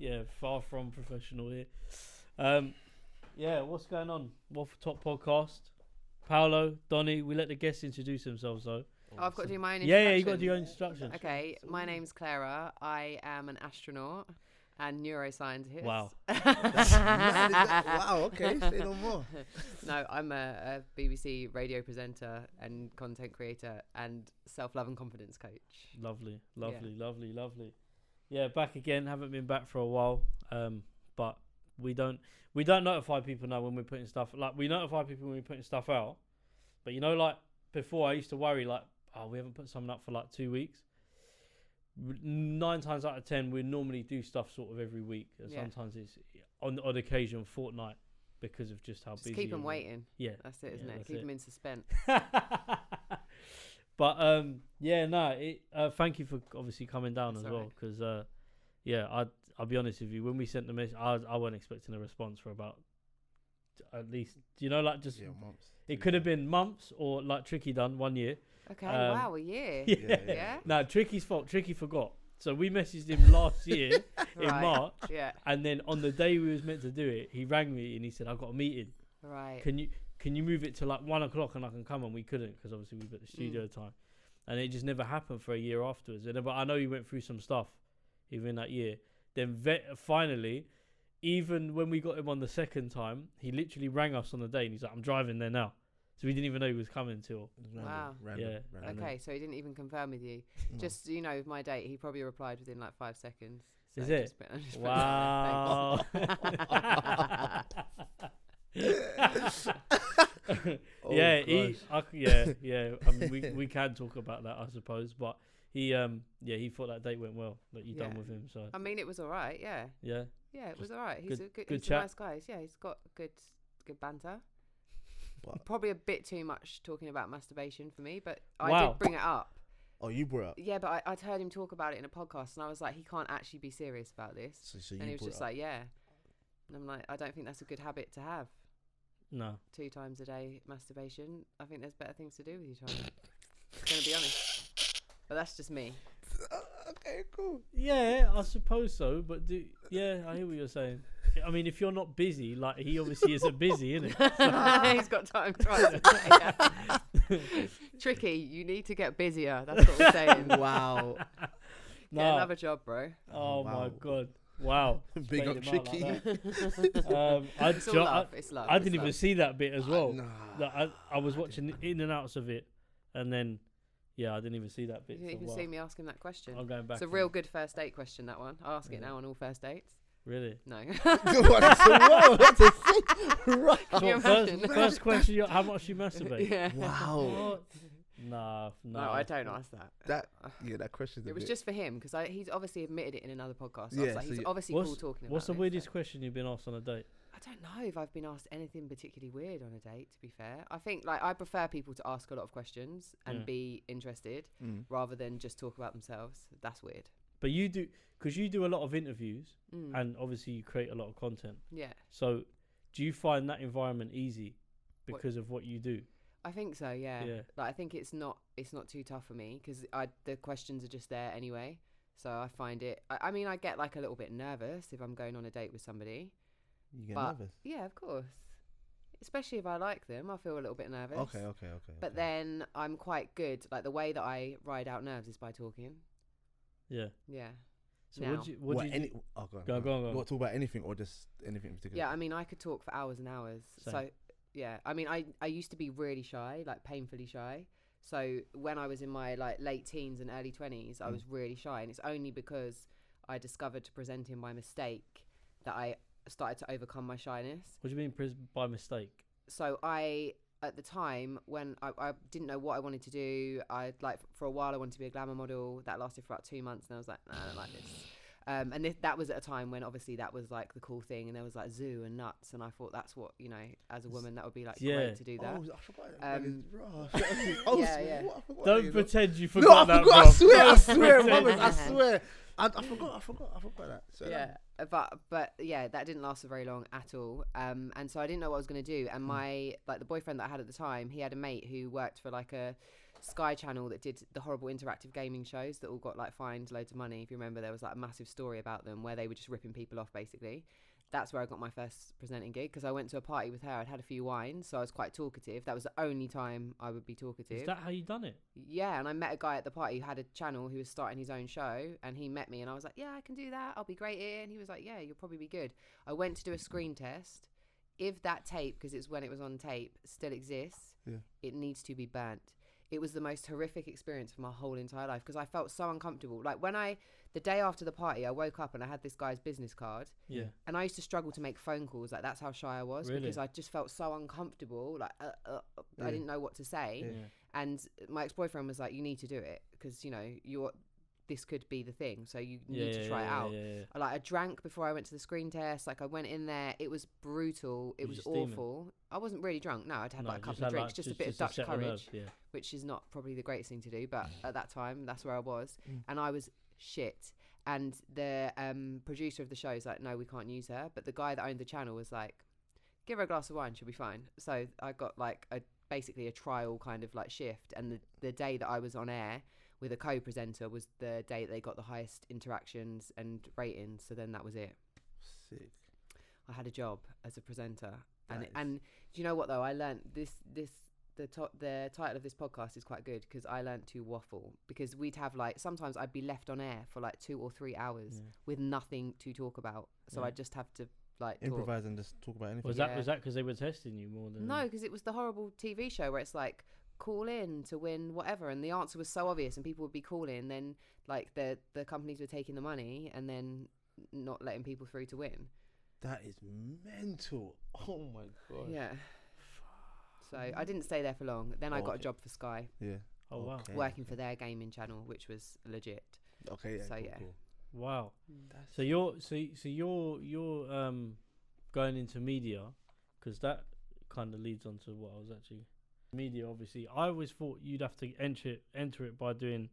Yeah, far from professional here. Yeah, what's going on? Waffletop podcast. Paolo, Donny, we let the guests introduce themselves though. Oh, I've got to do my own introduction. Yeah, you got to do your own introduction. Okay, my name's Claira. I am an astronaut and neuroscientist. Wow. Wow, okay, say no more. No, I'm a BBC radio presenter and content creator and self-love and confidence coach. Lovely. Yeah, back again. Haven't been back for a while. But we don't notify people now when we're putting stuff. Like, we notify people when we're putting stuff out. But you know, like before, I used to worry like, oh, we haven't put something up for like 2 weeks. 9 times out of 10, we normally do stuff sort of every week. Sometimes it's on the odd occasion fortnight because of just how busy. Keep them waiting. Yeah, that's it, isn't it? Keep them in suspense. But thank you for obviously coming down as well, because I'll be honest with you, when we sent the message, I wasn't expecting a response for about at least, months. It could have been months, or like Tricky done 1 year. Okay, wow, a year. Yeah. No, Tricky's fault. Tricky forgot. So we messaged him last year in March. Yeah. And then on the day we was meant to do it, he rang me and he said, I've got a meeting. Right. Can you move it to like 1 o'clock and I can come? And we couldn't, because obviously we've got the studio time. And it just never happened for a year afterwards. But I know he went through some stuff even in that year. Then finally, even when we got him on the second time, he literally rang us on the day and he's like, I'm driving there now. So we didn't even know he was coming till. Wow. Random. Okay, so he didn't even confirm with you. No. Just, with my date, he probably replied within like 5 seconds. So is it? Wow. I mean, we can talk about that, I suppose, but he thought that date went well, that you done with him. So I mean, it was all right. Yeah, it was all right. He's a nice guy. Yeah, he's got good banter. What? Probably a bit too much talking about masturbation for me, but I did bring it up. Oh, you brought it up? Yeah, but I'd heard him talk about it in a podcast, and I was like, he can't actually be serious about this. So and he was just like, yeah. And I'm like, I don't think that's a good habit to have. No. 2 times a day masturbation. I think there's better things to do with your time. I'm going to be honest. But that's just me. Okay, cool. Yeah, I suppose so. But I hear what you're saying. I mean, if you're not busy, like he obviously isn't busy, isn't he? He's got time twice a day. Tricky, you need to get busier. That's what we're saying. Wow. Get another job, bro. Oh my God. Wow. Big up Tricky. It's love. I didn't even see that bit as well. I was watching in and outs of it, and then I didn't even see that bit. You didn't even see me ask him that question. I'm going back. It's a real good first date question, that one. I ask it now on all first dates. Really? No. First question, how much you masturbate? Yeah. Wow. No, I don't ask that. That question. It was just for him, because he's obviously admitted it in another podcast. Yeah, he's obviously cool talking about it. What's the weirdest question you've been asked on a date? I don't know if I've been asked anything particularly weird on a date, to be fair. I think I prefer people to ask a lot of questions and be interested rather than just talk about themselves. That's weird. But you do, because you do a lot of interviews and obviously you create a lot of content. Yeah. So do you find that environment easy because of what you do? I think so, yeah. Like, I think it's not too tough for me, because the questions are just there anyway. So I find it, I mean, I get like a little bit nervous if I'm going on a date with somebody. You get nervous? Yeah, of course. Especially if I like them, I feel a little bit nervous. Okay. But then I'm quite good. Like, the way that I ride out nerves is by talking. Yeah. Yeah. So what do you go on. What, talk about anything or just anything in particular? Yeah, I mean, I could talk for hours and hours. Same. So, yeah. I mean, I used to be really shy, like painfully shy. So when I was in my like late teens and early 20s, I was really shy. And it's only because I discovered presenting by mistake that I started to overcome my shyness. What do you mean by mistake? So at the time when I didn't know what I wanted to do, for a while I wanted to be a glamour model. That lasted for about 2 months, and I was like, nah, I don't like this. And that was at a time when obviously that was like the cool thing, and there was like zoo and nuts, and I thought that's what, as a woman, that would be like great to do that. Oh, I forgot. Yeah. Don't pretend you forgot that. I swear. I forgot that. So but that didn't last for very long at all. And so I didn't know what I was going to do. And my the boyfriend that I had at the time, he had a mate who worked for like a Sky Channel that did the horrible interactive gaming shows that all got like fined loads of money. If you remember, there was like a massive story about them where they were just ripping people off basically. That's where I got my first presenting gig, because I went to a party with her. I'd had a few wines, so I was quite talkative. That was the only time I would be talkative. Is that how you done it? Yeah, and I met a guy at the party who had a channel who was starting his own show, and he met me, and I was like, yeah, I can do that. I'll be great here. And he was like, yeah, you'll probably be good. I went to do a screen test. If that tape, because it's when it was on tape, still exists, it needs to be burnt. It was the most horrific experience of my whole entire life, because I felt so uncomfortable. Like the day after the party, I woke up and I had this guy's business card. Yeah. And I used to struggle to make phone calls. Like, that's how shy I was. Really? Because I just felt so uncomfortable. Like, I didn't know what to say. Yeah. And my ex-boyfriend was like, you need to do it, because, you know, this could be the thing. So you need to try it out. I drank before I went to the screen test. Like, I went in there. It was brutal. It was awful. I wasn't really drunk. No, I'd had like a couple of drinks, just a bit of Dutch courage, which is not probably the greatest thing to do. But at that time, that's where I was. And I was shit. And the producer of the show is like, no, we can't use her. But the guy that owned the channel was like, give her a glass of wine, she'll be fine. So I got like basically a trial kind of like shift. And the day that I was on air with a co-presenter was the day that they got the highest interactions and ratings. So then that was it. Sick. I had a job as a presenter. And do you know what though? I learned the title of this podcast is quite good, because I learned to waffle, because we'd have like, sometimes I'd be left on air for like 2 or 3 hours with nothing to talk about. So I just have to like improvise and just talk about anything. Was that because they were testing you more than? No, because it was the horrible TV show where it's like, call in to win whatever, and the answer was so obvious and people would be calling, then like the companies were taking the money and then not letting people through to win. That is mental. Oh my god. Yeah. So I didn't stay there for long. Then I got a job for Sky. Yeah. Oh wow. Working for their gaming channel, which was legit. Okay. Yeah, so cool, yeah. Cool. Wow. So you're going into media, because that kind of leads on to what I was actually media. Obviously, I always thought you'd have to enter it by doing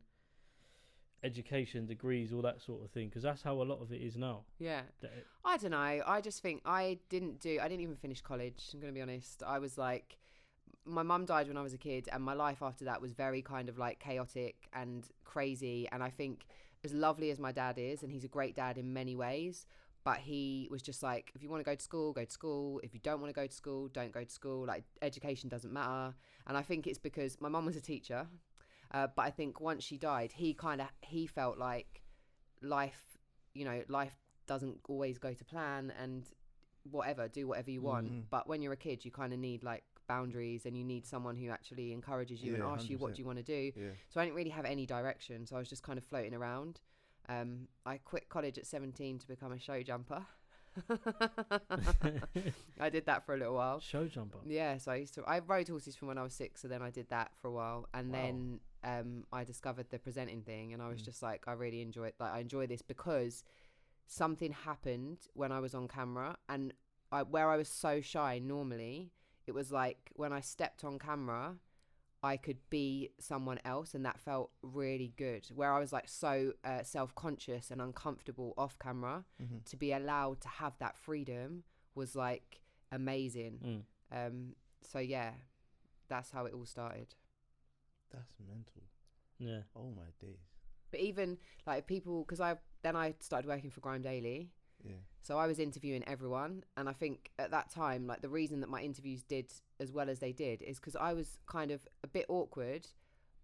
education, degrees, all that sort of thing, because that's how a lot of it is now. Yeah. I don't know. I just think I didn't even finish college. I'm going to be honest. I was like, my mum died when I was a kid, and my life after that was very kind of like chaotic and crazy. And I think, as lovely as my dad is, and he's a great dad in many ways, but he was just like, if you want to go to school, go to school. If you don't want to go to school, don't go to school. Like, education doesn't matter. And I think it's because my mum was a teacher, but I think once she died, he felt like life doesn't always go to plan, and do whatever you want. Mm-hmm. But when you're a kid, you kind of need like boundaries, and you need someone who actually encourages you and asks 100%. You what do you want to do. So I didn't really have any direction, so I was just kind of floating around. I quit college at 17 to become a show jumper. I did that for a little while. Show jumper? Yeah, so I rode horses from when I was 6, so then I did that for a while, and then I discovered the presenting thing, and I was just like, I really enjoy it. Like, I enjoy this because something happened when I was on camera, and where I was so shy normally, it was like when I stepped on camera, I could be someone else, and that felt really good. Where I was like so self-conscious and uncomfortable off camera, to be allowed to have that freedom was like amazing. So yeah, that's how it all started. That's mental. Yeah. Oh my days. But even like people, because I started working for Grime Daily. Yeah. So I was interviewing everyone, and I think at that time, like, the reason that my interviews did as well as they did is because I was kind of a bit awkward,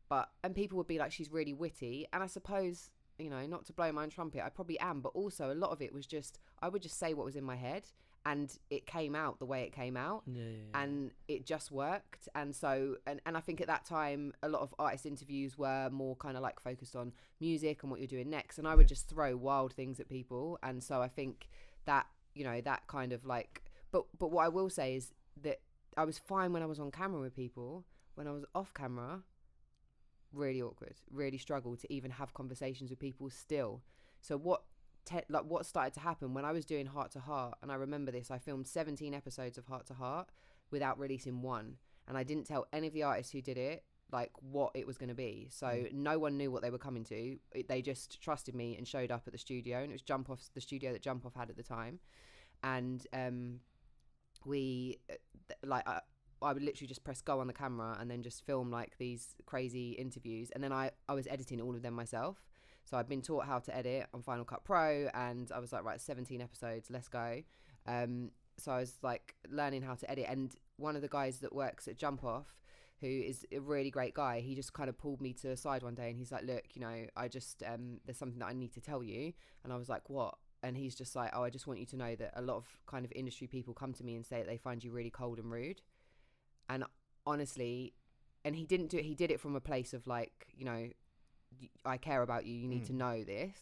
and people would be like, she's really witty, and I suppose, you know, not to blow my own trumpet, I probably am, but also a lot of it was just, I would just say what was in my head, and it came out the way it came out, and it just worked. And so, and I think at that time, a lot of artist interviews were more kind of like focused on music and what you're doing next, and I would just throw wild things at people. And so I think that, you know, that kind of like, but what I will say is that I was fine when I was on camera with people. When I was off camera, really awkward, really struggled to even have conversations with people still. So what started to happen when I was doing Heart to Heart, and I remember this, I filmed 17 episodes of Heart to Heart without releasing one, and I didn't tell any of the artists who did it like what it was going to be, so no one knew what they were coming to. They just trusted me and showed up at the studio, and it was the studio that Jump Off had at the time, and I would literally just press go on the camera and then just film like these crazy interviews. And then I was editing all of them myself. So I've been taught how to edit on Final Cut Pro, and I was like, right, 17 episodes, let's go. So I was like learning how to edit. And one of the guys that works at Jump Off, who is a really great guy, he just kind of pulled me to the side one day and he's like, look, you know, I just, there's something that I need to tell you. And I was like, what? And he's just like, oh, I just want you to know that a lot of kind of industry people come to me and say that they find you really cold and rude. And honestly, and he didn't do it, he did it from a place of like, you know, I care about you, you need to know this.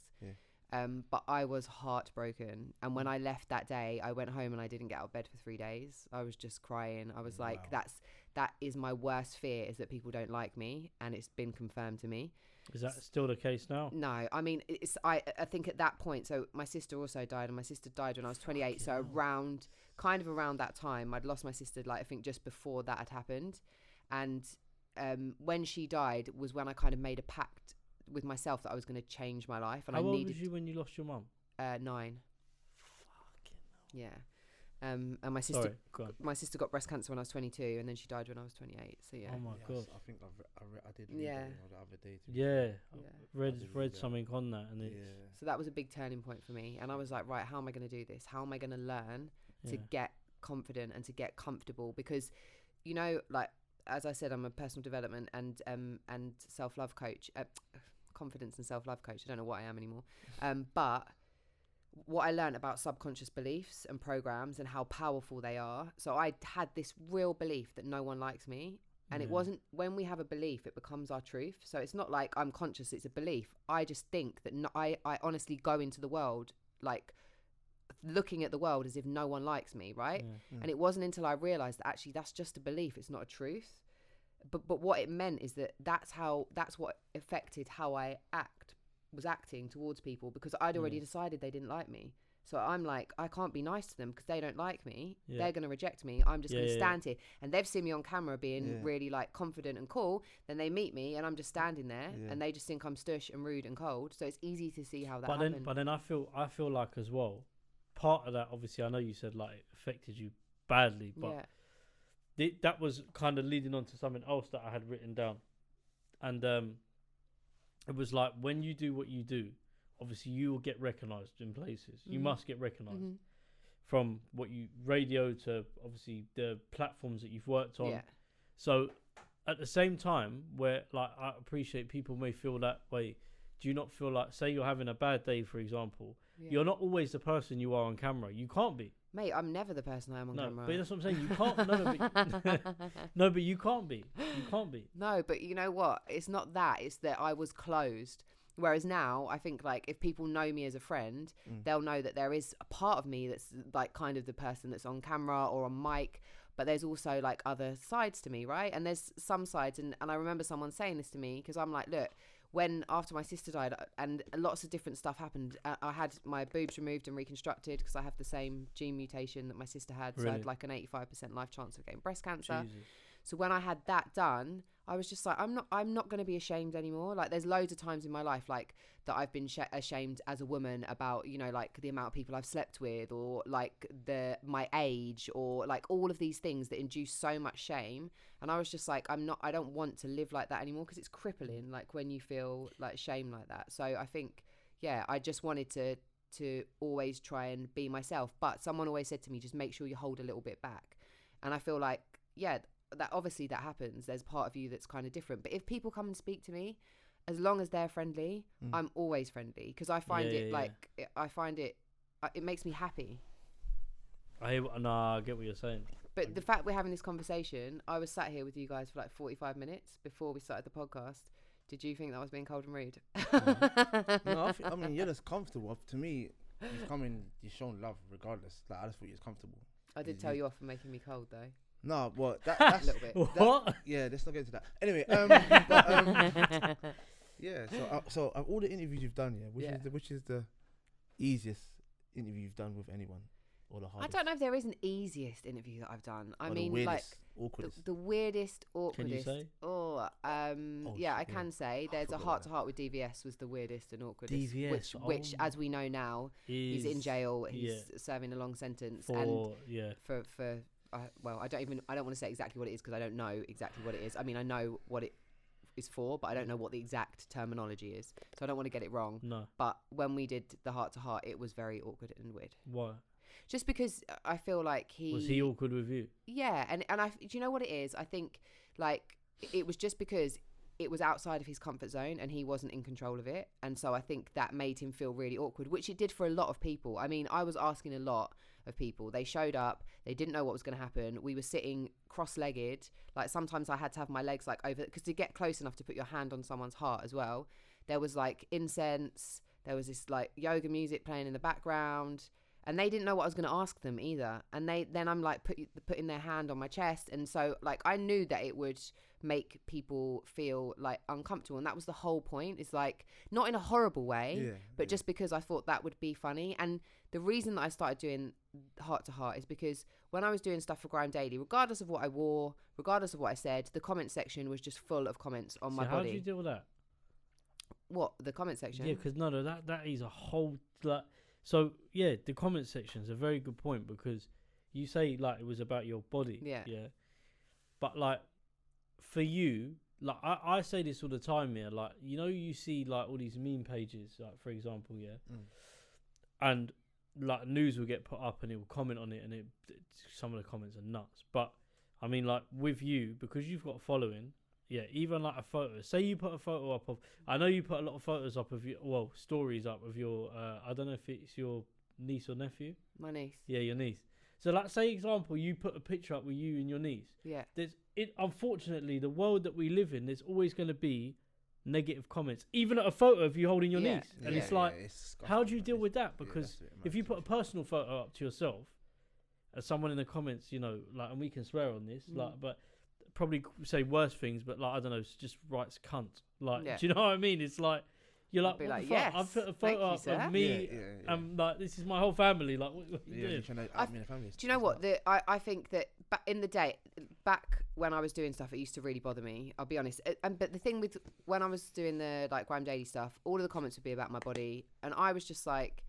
But I was heartbroken. And when I left that day, I went home and I didn't get out of bed for 3 days. I was just crying. I was like, that is my worst fear, is that people don't like me. And it's been confirmed to me. Is that still the case now? No, I mean, I think at that point, so my sister also died, and my sister died when I was 28. So around that time, I'd lost my sister, like I think just before that had happened. And when she died was when I kind of made a pact with myself that I was going to change my life. And How old was you when you lost your mum? 9. Fucking hell. Yeah. And my sister got breast cancer when I was 22, and then she died when I was 28. So yeah. Oh my god. I think I did read that the other day. Read something on that, and so that was a big turning point for me. And I was like, right, how am I going to do this? How am I going to learn to get confident and to get comfortable? Because, you know, like as I said, I'm a personal development and self-love coach, confidence and self-love coach. I don't know what I am anymore. But what I learned about subconscious beliefs and programs and how powerful they are. So I had this real belief that no one likes me. And it wasn't, when we have a belief, it becomes our truth. So it's not like I'm conscious, it's a belief. I just think that I honestly go into the world, like looking at the world as if no one likes me, right? And it wasn't until I realized that actually that's just a belief, it's not a truth. But what it meant is that that's what affected how I was acting towards people, because I'd already decided they didn't like me. So I'm like, I can't be nice to them because they don't like me. They're going to reject me. I'm just going to stand here. And they've seen me on camera being really like confident and cool. Then they meet me and I'm just standing there and they just think I'm stush and rude and cold. So it's easy to see how that happened. But then I feel like as well, part of that, obviously, I know you said like it affected you badly, but that was kind of leading on to something else that I had written down. And it was like, when you do what you do, obviously you will get recognised in places. You must get recognised from what you radio to obviously the platforms that you've worked on. So at the same time, where like I appreciate people may feel that way, do you not feel like, say you're having a bad day, for example, you're not always the person you are on camera. You can't be. Mate, I'm never the person I am on camera. But that's what I'm saying. You can't. No, but you can't be. You can't be. No, but you know what? It's not that. It's that I was closed. Whereas now, I think like if people know me as a friend, they'll know that there is a part of me that's like kind of the person that's on camera or on mic. But there's also like other sides to me, right? And there's some sides, and I remember someone saying this to me, because I'm like, look, when after my sister died and lots of different stuff happened, I had my boobs removed and reconstructed because I have the same gene mutation that my sister had. So I had like an 85% life chance of getting breast cancer. Jesus. So when I had that done, I was just like, I'm not going to be ashamed anymore. Like there's loads of times in my life like that I've been ashamed as a woman about, you know, like the amount of people I've slept with, or like my age, or like all of these things that induce so much shame. And I was just like, I don't want to live like that anymore, because it's crippling, like when you feel like shame like that. So I think, I just wanted to always try and be myself. But someone always said to me, just make sure you hold a little bit back. And I feel like, that obviously that happens. There's part of you that's kind of different. But if people come and speak to me, as long as they're friendly, I'm always friendly, because I find it makes me happy. I get what you're saying. But the fact we're having this conversation, I was sat here with you guys for like 45 minutes before we started the podcast. Did you think that I was being cold and rude? No, I mean, you're just comfortable. To me, you've shown love regardless. Like, I just thought you was comfortable. I did tell you off for making me cold though. No, but that's a little bit. What? Let's not get into that. Anyway, so all the interviews you've done, which is the easiest interview you've done with anyone, or the hardest? I don't know if there is an easiest interview that I've done. I mean, weirdest, like the weirdest, awkwardest. Can you say? I can say there's a heart to heart with DVS was the weirdest and awkwardest. DVS, which as we know now, he's in jail. He's serving a long sentence, for I don't want to say exactly what it is because I don't know exactly what it is. I mean, I know what it is for, but I don't know what the exact terminology is, so I don't want to get it wrong. No. But when we did the heart to heart, it was very awkward and weird. Why? Just because I feel like was he awkward with you? Yeah, and do you know what it is? I think like it was just because it was outside of his comfort zone and he wasn't in control of it, and so I think that made him feel really awkward, which it did for a lot of people. I mean, I was asking a lot of people. They showed up, they didn't know what was going to happen. We were sitting cross-legged, like sometimes I had to have my legs like over, because to get close enough to put your hand on someone's heart as well, there was like incense, there was this like yoga music playing in the background, and they didn't know what I was going to ask them either. And then I'm like putting their hand on my chest, and so like I knew that it would make people feel like uncomfortable, and that was the whole point. It's like not in a horrible way, but just because I thought that would be funny. And the reason that I started doing heart to heart is because when I was doing stuff for Grime Daily, regardless of what I wore, regardless of what I said, the comment section was just full of comments on my body. How did you deal with that? What, the comment section? Yeah, because no, that is a whole like. So yeah, the comment section is a very good point, because you say like it was about your body. Yeah. But like for you, like I say this all the time, yeah. Like, you know, you see like all these meme pages, like for example, and like news will get put up and it will comment on it, and some of the comments are nuts. But I mean, like with you, because you've got a following, even like a photo. Say you put a photo up of, I know you put a lot of photos up of your, stories up of your, I don't know if it's your niece or nephew. My niece. Yeah, your niece. So like, say example, you put a picture up with you and your niece. Yeah. Unfortunately, the world that we live in, there's always going to be negative comments, even at a photo of you holding your niece. And it's like, how do you deal with that? Because if you put a personal photo up to yourself, as someone in the comments, you know, like, and we can swear on this, like, but probably say worse things, but like, I don't know, just writes cunt. Like, do you know what I mean? It's like, you're like, what the fuck? I've put a photo up of me, and like, this is my whole family. Like, what you doing? Do you know what? I think that in the day, back when I was doing stuff, it used to really bother me. I'll be honest. But the thing with when I was doing the like Grime Daily stuff, all of the comments would be about my body, and I was just like,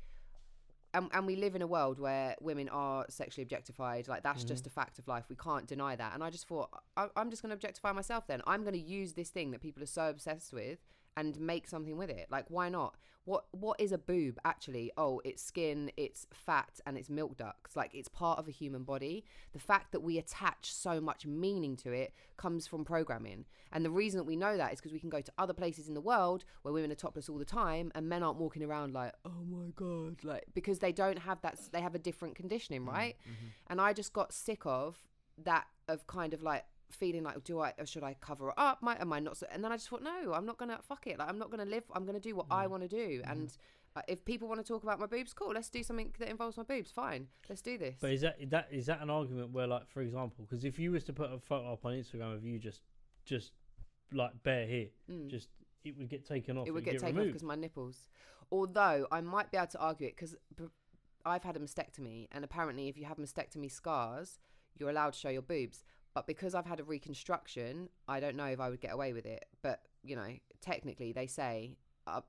and we live in a world where women are sexually objectified. Like, that's just a fact of life. We can't deny that. And I just thought, I'm just going to objectify myself then. I'm going to use this thing that people are so obsessed with and make something with it. Like, why not? What is a boob actually? Oh, it's skin, it's fat, and it's milk ducts. Like, it's part of a human body. The fact that we attach so much meaning to it comes from programming. And the reason that we know that is because we can go to other places in the world where women are topless all the time and men aren't walking around like, oh my God, like, because they don't have that, they have a different conditioning, right? And I just got sick of that, of kind of like feeling like, should I cover it up? Am I not? And then I just thought, no, I'm not gonna, fuck it. Like, I'm not gonna live. I'm gonna do what I want to do. And if people want to talk about my boobs, cool. Let's do something that involves my boobs. Fine, let's do this. But is that an argument where, like, for example, because if you was to put a photo up on Instagram of you just like bare here, just it would get taken off. It would get taken off because my nipples. Although I might be able to argue it because I've had a mastectomy, and apparently if you have mastectomy scars, you're allowed to show your boobs. But because I've had a reconstruction, I don't know if I would get away with it. But, you know, technically they say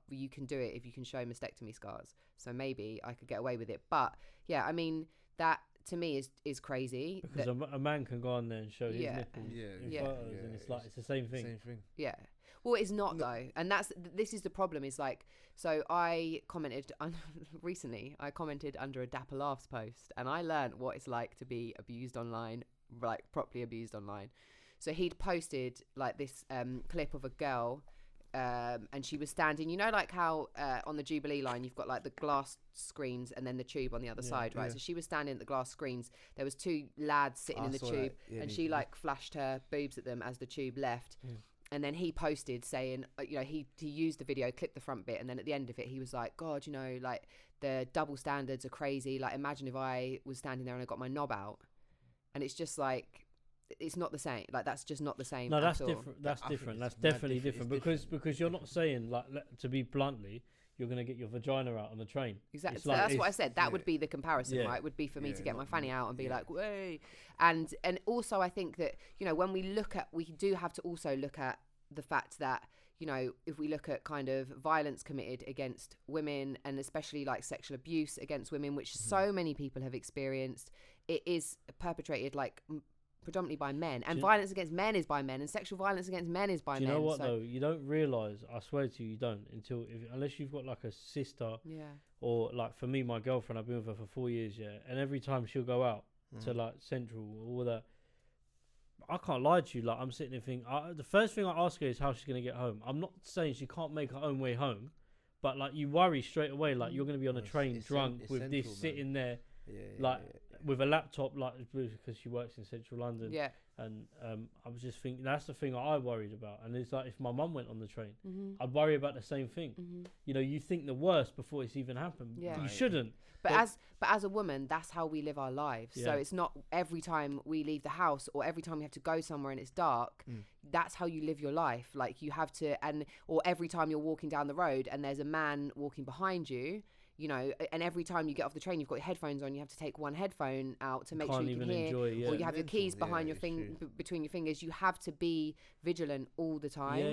you can do it if you can show mastectomy scars. So maybe I could get away with it. But, yeah, I mean, that to me is crazy. Because a man can go on there and show his nipples in photos, and it's like, it's the same thing. Yeah. Well, it's not, though. And this is the problem, is like, so I commented recently, I commented under a Dapper Laughs post, and I learned what it's like to be abused online, like properly abused online. So he'd posted like this clip of a girl, and she was standing, you know, like how on the Jubilee line you've got like the glass screens and then the tube on the other side, right? So she was standing at the glass screens. There was two lads sitting in the tube, and she like flashed her boobs at them as the tube left. And then he posted saying, you know, he used the video, clipped the front bit, and then at the end of it he was like, God, you know, like the double standards are crazy. Like, imagine if I was standing there and I got my knob out. And it's just like, it's not the same. Like, that's just not the same. No, that's different. That's different. That's definitely different because you're not saying, like, to be bluntly, you're going to get your vagina out on the train. Exactly. So that's what I said. That would be the comparison, right? Would be for me to get my fanny out and be like, way. And also I think that, you know, when we do have to also look at the fact that, you know, if we look at kind of violence committed against women, and especially like sexual abuse against women, which so many people have experienced, it is perpetrated like predominantly by men, and violence against men is by men, and sexual violence against men is by men. Do you know what though? You don't realise, I swear to you don't, unless you've got like a sister, or like for me, my girlfriend, I've been with her for 4 years, and every time she'll go out to like Central or all that, I can't lie to you, like I'm sitting there thinking, the first thing I ask her is how she's going to get home. I'm not saying she can't make her own way home, but like you worry straight away, like you're going to be on a train drunk with this sitting there, with a laptop, like because she works in Central London. And I was just thinking, that's the thing I worried about. And it's like, if my mum went on the train, I'd worry about the same thing. You know, you think the worst before it's even happened. You shouldn't. But as a woman, that's how we live our lives. So it's not every time we leave the house or every time we have to go somewhere and it's dark. That's how you live your life. Like you have to, or every time you're walking down the road and there's a man walking behind you, you know, and every time you get off the train, you've got your headphones on, you have to take one headphone out to make sure you can hear, or you have your keys behind your between your fingers. You have to be vigilant all the time.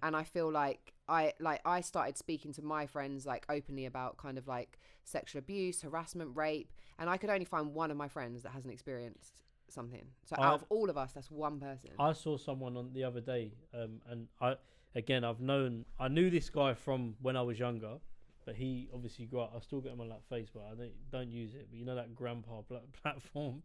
And I feel like I started speaking to my friends like openly about kind of like sexual abuse, harassment, rape, and I could only find one of my friends that hasn't experienced something. So out of all of us, that's one person. I saw someone on the other day, and I knew this guy from when I was younger. But he obviously grew up. I still get him on like Facebook. I don't use it, but you know that grandpa platform.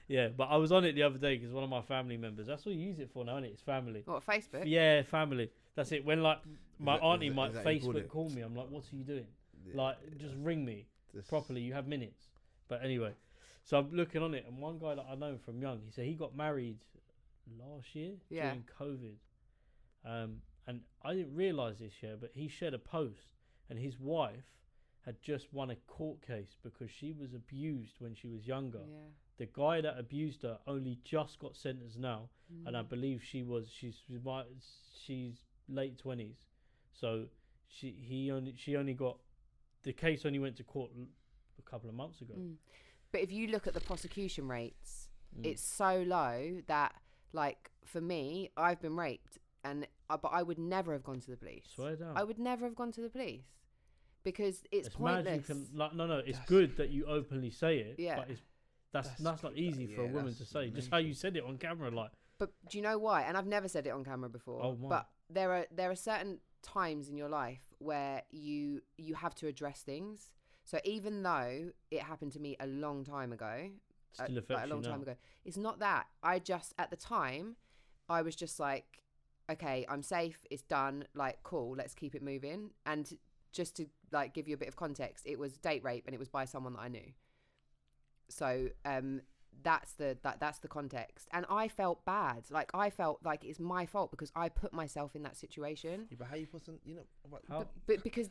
Yeah. But I was on it the other day because one of my family members. That's what you use it for now, isn't it? It's family. What, Facebook? Yeah, family. That's it. When like my auntie might Facebook call me, I'm like, "What are you doing?" Like, just ring me properly. You have minutes. But anyway, so I'm looking on it, and one guy that I know from young, he said he got married last year during COVID, and I didn't realise this year, but he shared a post. And his wife had just won a court case because she was abused when she was younger. The guy that abused her only just got sentenced now, and I believe she's late 20s. So she only got, the case only went to court a couple of months ago. But if you look at the prosecution rates, it's so low that, like, for me, I've been raped, but I would never have gone to the police. Swear down. I would never have gone to the police because it's pointless. It's good that you openly say it. But that's not easy for a woman to say. Just how you said it on camera, like. But do you know why? And I've never said it on camera before. Oh my. But there are certain times in your life where you have to address things. So even though it happened to me a long time ago, still affects you now. time ago, it's not that. I just, at the time, I was just like, okay, I'm safe, it's done, like, cool, let's keep it moving. And just to like give you a bit of context, it was date rape and it was by someone that I knew. So that's the context. And I felt bad. Like, I felt like it's my fault because I put myself in that situation. But how you put some, you know, but because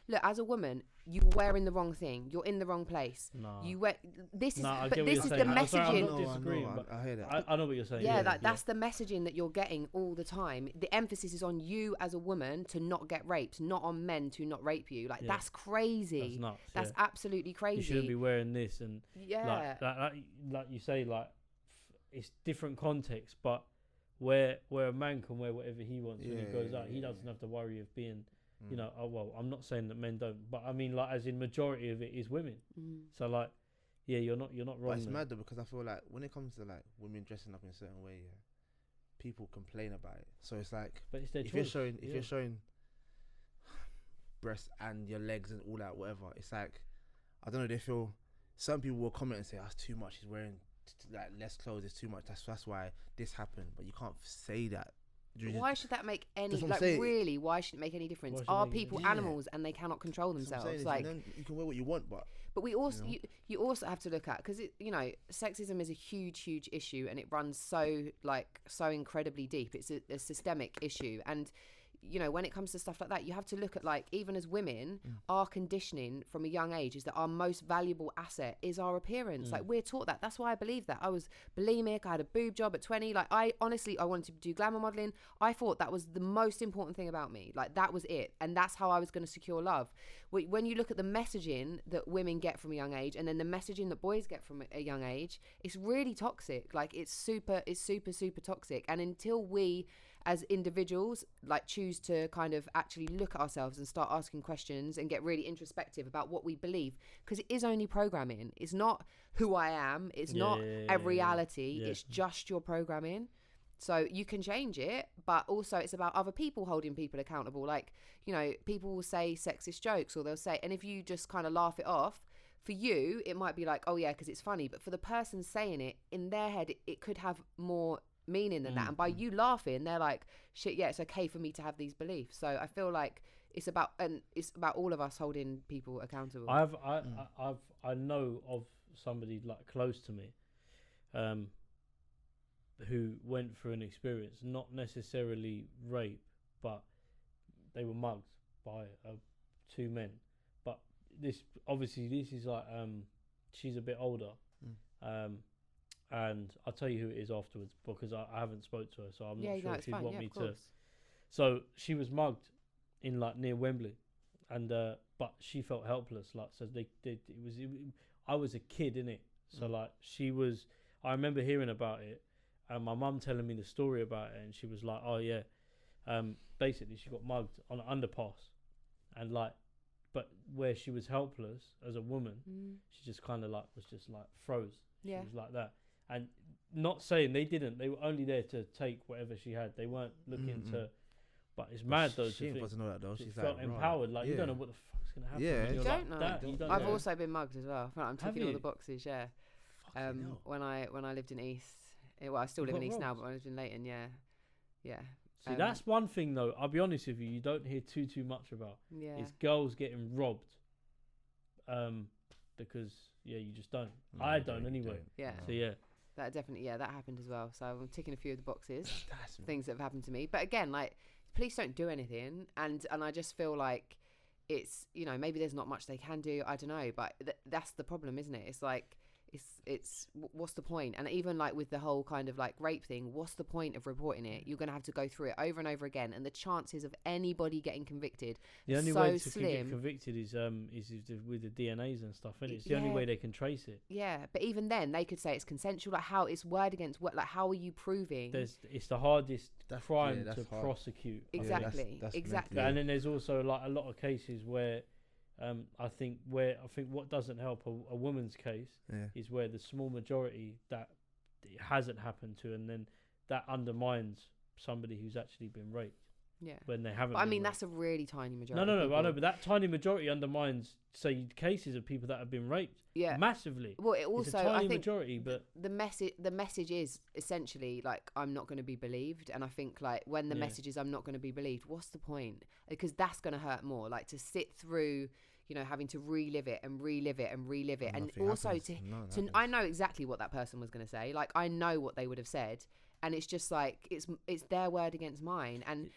look, as a woman, you're wearing the wrong thing. You're in the wrong place. You wear this is the messaging. I'm not disagreeing, but I hear that. I know what you're saying. That's the messaging that you're getting all the time. The emphasis is on you as a woman to not get raped, not on men to not rape you. Like, that's crazy. That's nuts. That's absolutely crazy. You shouldn't be wearing this, and like you say, like, it's different context, but where a man can wear whatever he wants when he goes out, he doesn't have to worry of being, you know, I'm not saying that men don't, but I mean, like, as in majority of it is women. So like, you're not wrong. But it's mad though, because I feel like when it comes to like women dressing up in a certain way, people complain about it. So it's like, but it's their if you're showing breasts and your legs and all that, whatever, it's like, I don't know, they feel, some people will comment and say, that's too much, he's wearing like less clothes, it's too much, that's why this happened. But you can't say that. Why should that make any, like, really, why should it make any difference? Are people animals and they cannot control themselves? Like, you can wear what you want, but we also, you also have to look at, because you know, sexism is a huge issue, and it runs so incredibly deep. It's a systemic issue, and you know, when it comes to stuff like that, you have to look at, like, even as women, our conditioning from a young age is that our most valuable asset is our appearance. Like, we're taught that. That's why I believe that. I was bulimic. I had a boob job at 20. Like, I wanted to do glamour modeling. I thought that was the most important thing about me. Like, that was it. And that's how I was going to secure love. When you look at the messaging that women get from a young age, and then the messaging that boys get from a young age, it's really toxic. Like, it's super toxic. And until we as individuals, like choose to kind of actually look at ourselves and start asking questions and get really introspective about what we believe, because it is only programming. It's not who I am. It's not a reality. Yeah. It's just your programming. So you can change it, but also it's about other people holding people accountable. Like, you know, people will say sexist jokes, or they'll say, and if you just kind of laugh it off, for you, it might be like, oh yeah, because it's funny. But for the person saying it, in their head, it could have more meaning than that. And by you laughing, they're like, shit, yeah, it's okay for me to have these beliefs. So I feel like it's about all of us holding people accountable. I know of somebody like close to me, who went through an experience, not necessarily rape, but they were mugged by two men. But this is like, she's a bit older, and I'll tell you who it is afterwards, because I haven't spoke to her, so I'm not sure if you'd want me to. So she was mugged in like near Wembley, and but she felt helpless. Like, so I was a kid in it, so like I remember hearing about it. And my mum telling me the story about it, and she was like, "Oh yeah, basically she got mugged on an underpass, and like, but where she was helpless as a woman, she just kind of like was just like froze. She was like that, and not saying they didn't. They were only there to take whatever she had. They weren't looking to. But it's mad though. She ain't supposed to know that though. She felt like, empowered. Like you don't know what the fuck's gonna happen. Yeah, when you you're don't like know. That. You don't I've know. also been mugged as well. I'm ticking all the boxes. Yeah. When I lived in East. Well, I still live in East now, but when I lived in Leighton, yeah. See, that's one thing though. I'll be honest with you don't hear too much about. Yeah. Is girls getting robbed, because you just don't. No, I don't anyway. Yeah. So yeah. That definitely, that happened as well. So I'm ticking a few of the boxes, things that have happened to me. But again, like, police don't do anything, and I just feel like it's, you know, maybe there's not much they can do. I don't know, but that's the problem, isn't it? It's like. It's what's the point? And even like with the whole kind of like rape thing, what's the point of reporting it? You're going to have to go through it over and over again, and the chances of anybody getting convicted the only so way to slim. get convicted is with the DNAs and stuff, and it's the only way they can trace it. Yeah, but even then they could say it's consensual. Like, how it's word against word, like how are you proving? It's the hardest crime to hard. prosecute. Exactly. That's Exactly. And then there's also like a lot of cases where I think what doesn't help a woman's case is where the small majority that it hasn't happened to, and then that undermines somebody who's actually been raped. Yeah. When they haven't. But I mean, raped. that's a really tiny majority. No, I know, but that tiny majority undermines, say, cases of people that have been raped. Yeah. Massively. Well, it also, it's a tiny I think majority, but the message is essentially like, I'm not going to be believed, and I think like when the message is I'm not going to be believed, what's the point? Because that's going to hurt more. Like to sit through, you know, having to relive it and relive it and relive it, and also happens. I know exactly what that person was going to say. Like I know what they would have said, and it's just like it's their word against mine, and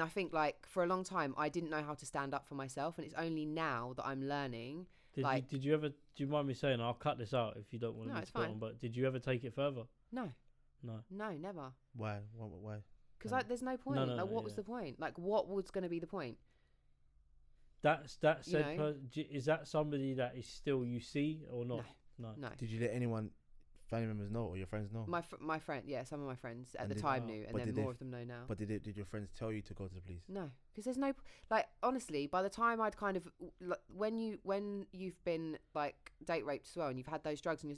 I think like for a long time I didn't know how to stand up for myself, and it's only now that I'm learning. Did you ever? Do you mind me saying? I'll cut this out if you don't want me to go on. But did you ever take it further? No, never. Why? Because like, there's no point. What was the point? Like, what was going to be the point? That said, is that somebody that is still you see or not? No. Did you let anyone, family members know, or your friends know? My friend, some of my friends at the time knew, and then more of them know now. But did your friends tell you to go to the police? No, because there's no, like, honestly, by the time I'd kind of, like, when you've been like date raped as well, and you've had those drugs, and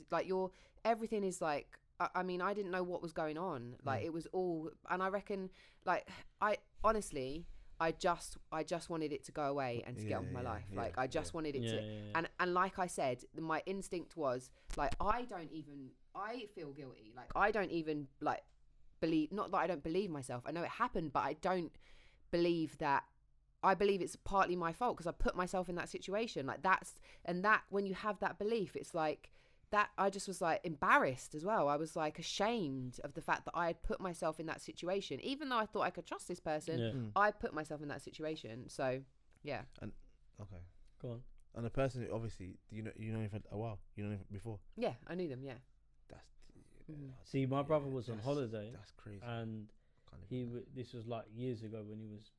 everything is like, I mean, I didn't know what was going on. Like it was all, and I reckon, like, I just wanted it to go away and to get on with my life. Like I just wanted it to, and like I said, my instinct was like, I feel guilty. Like I don't even like believe, not that I don't believe myself. I know it happened, but I don't believe that. I believe it's partly my fault because I put myself in that situation. Like that when you have that belief, it's like that. I just was like embarrassed as well. I was like ashamed of the fact that I had put myself in that situation, even though I thought I could trust this person. I put myself in that situation. So yeah. And okay, go on. And the person, obviously, you know him for a while. You know him before. Yeah, I knew them. Yeah. See, my brother was on holiday. That's crazy. And this was like years ago when he was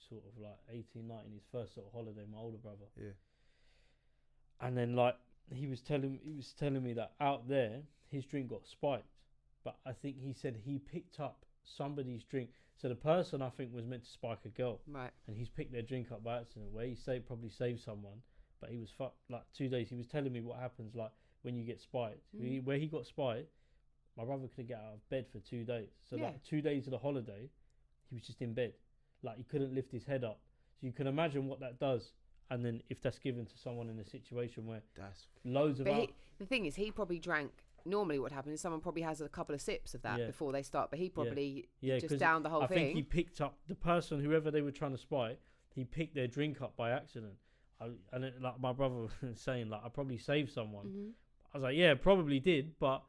sort of like 18, 19, his first sort of holiday. My older brother. Yeah. And then like. He was telling me that out there his drink got spiked, but I think he said he picked up somebody's drink. So the person I think was meant to spike a girl, Right. and he's picked their drink up by accident, where he probably saved someone, but he was fucked. Like 2 days, he was telling me what happens like when you get spiked. Where he got spiked, my brother couldn't get out of bed for 2 days. So like 2 days of the holiday, he was just in bed, like he couldn't lift his head up. So you can imagine what that does. And then if that's given to someone in a situation where That's loads of the thing is, he probably drank. Normally, what happens is someone probably has a couple of sips of that before they start, but he probably just downed the whole thing. I think he picked up the person, whoever they were trying to spy. He picked their drink up by accident. Like my brother was saying, like I probably saved someone. Mm-hmm. I was like, yeah, probably did, but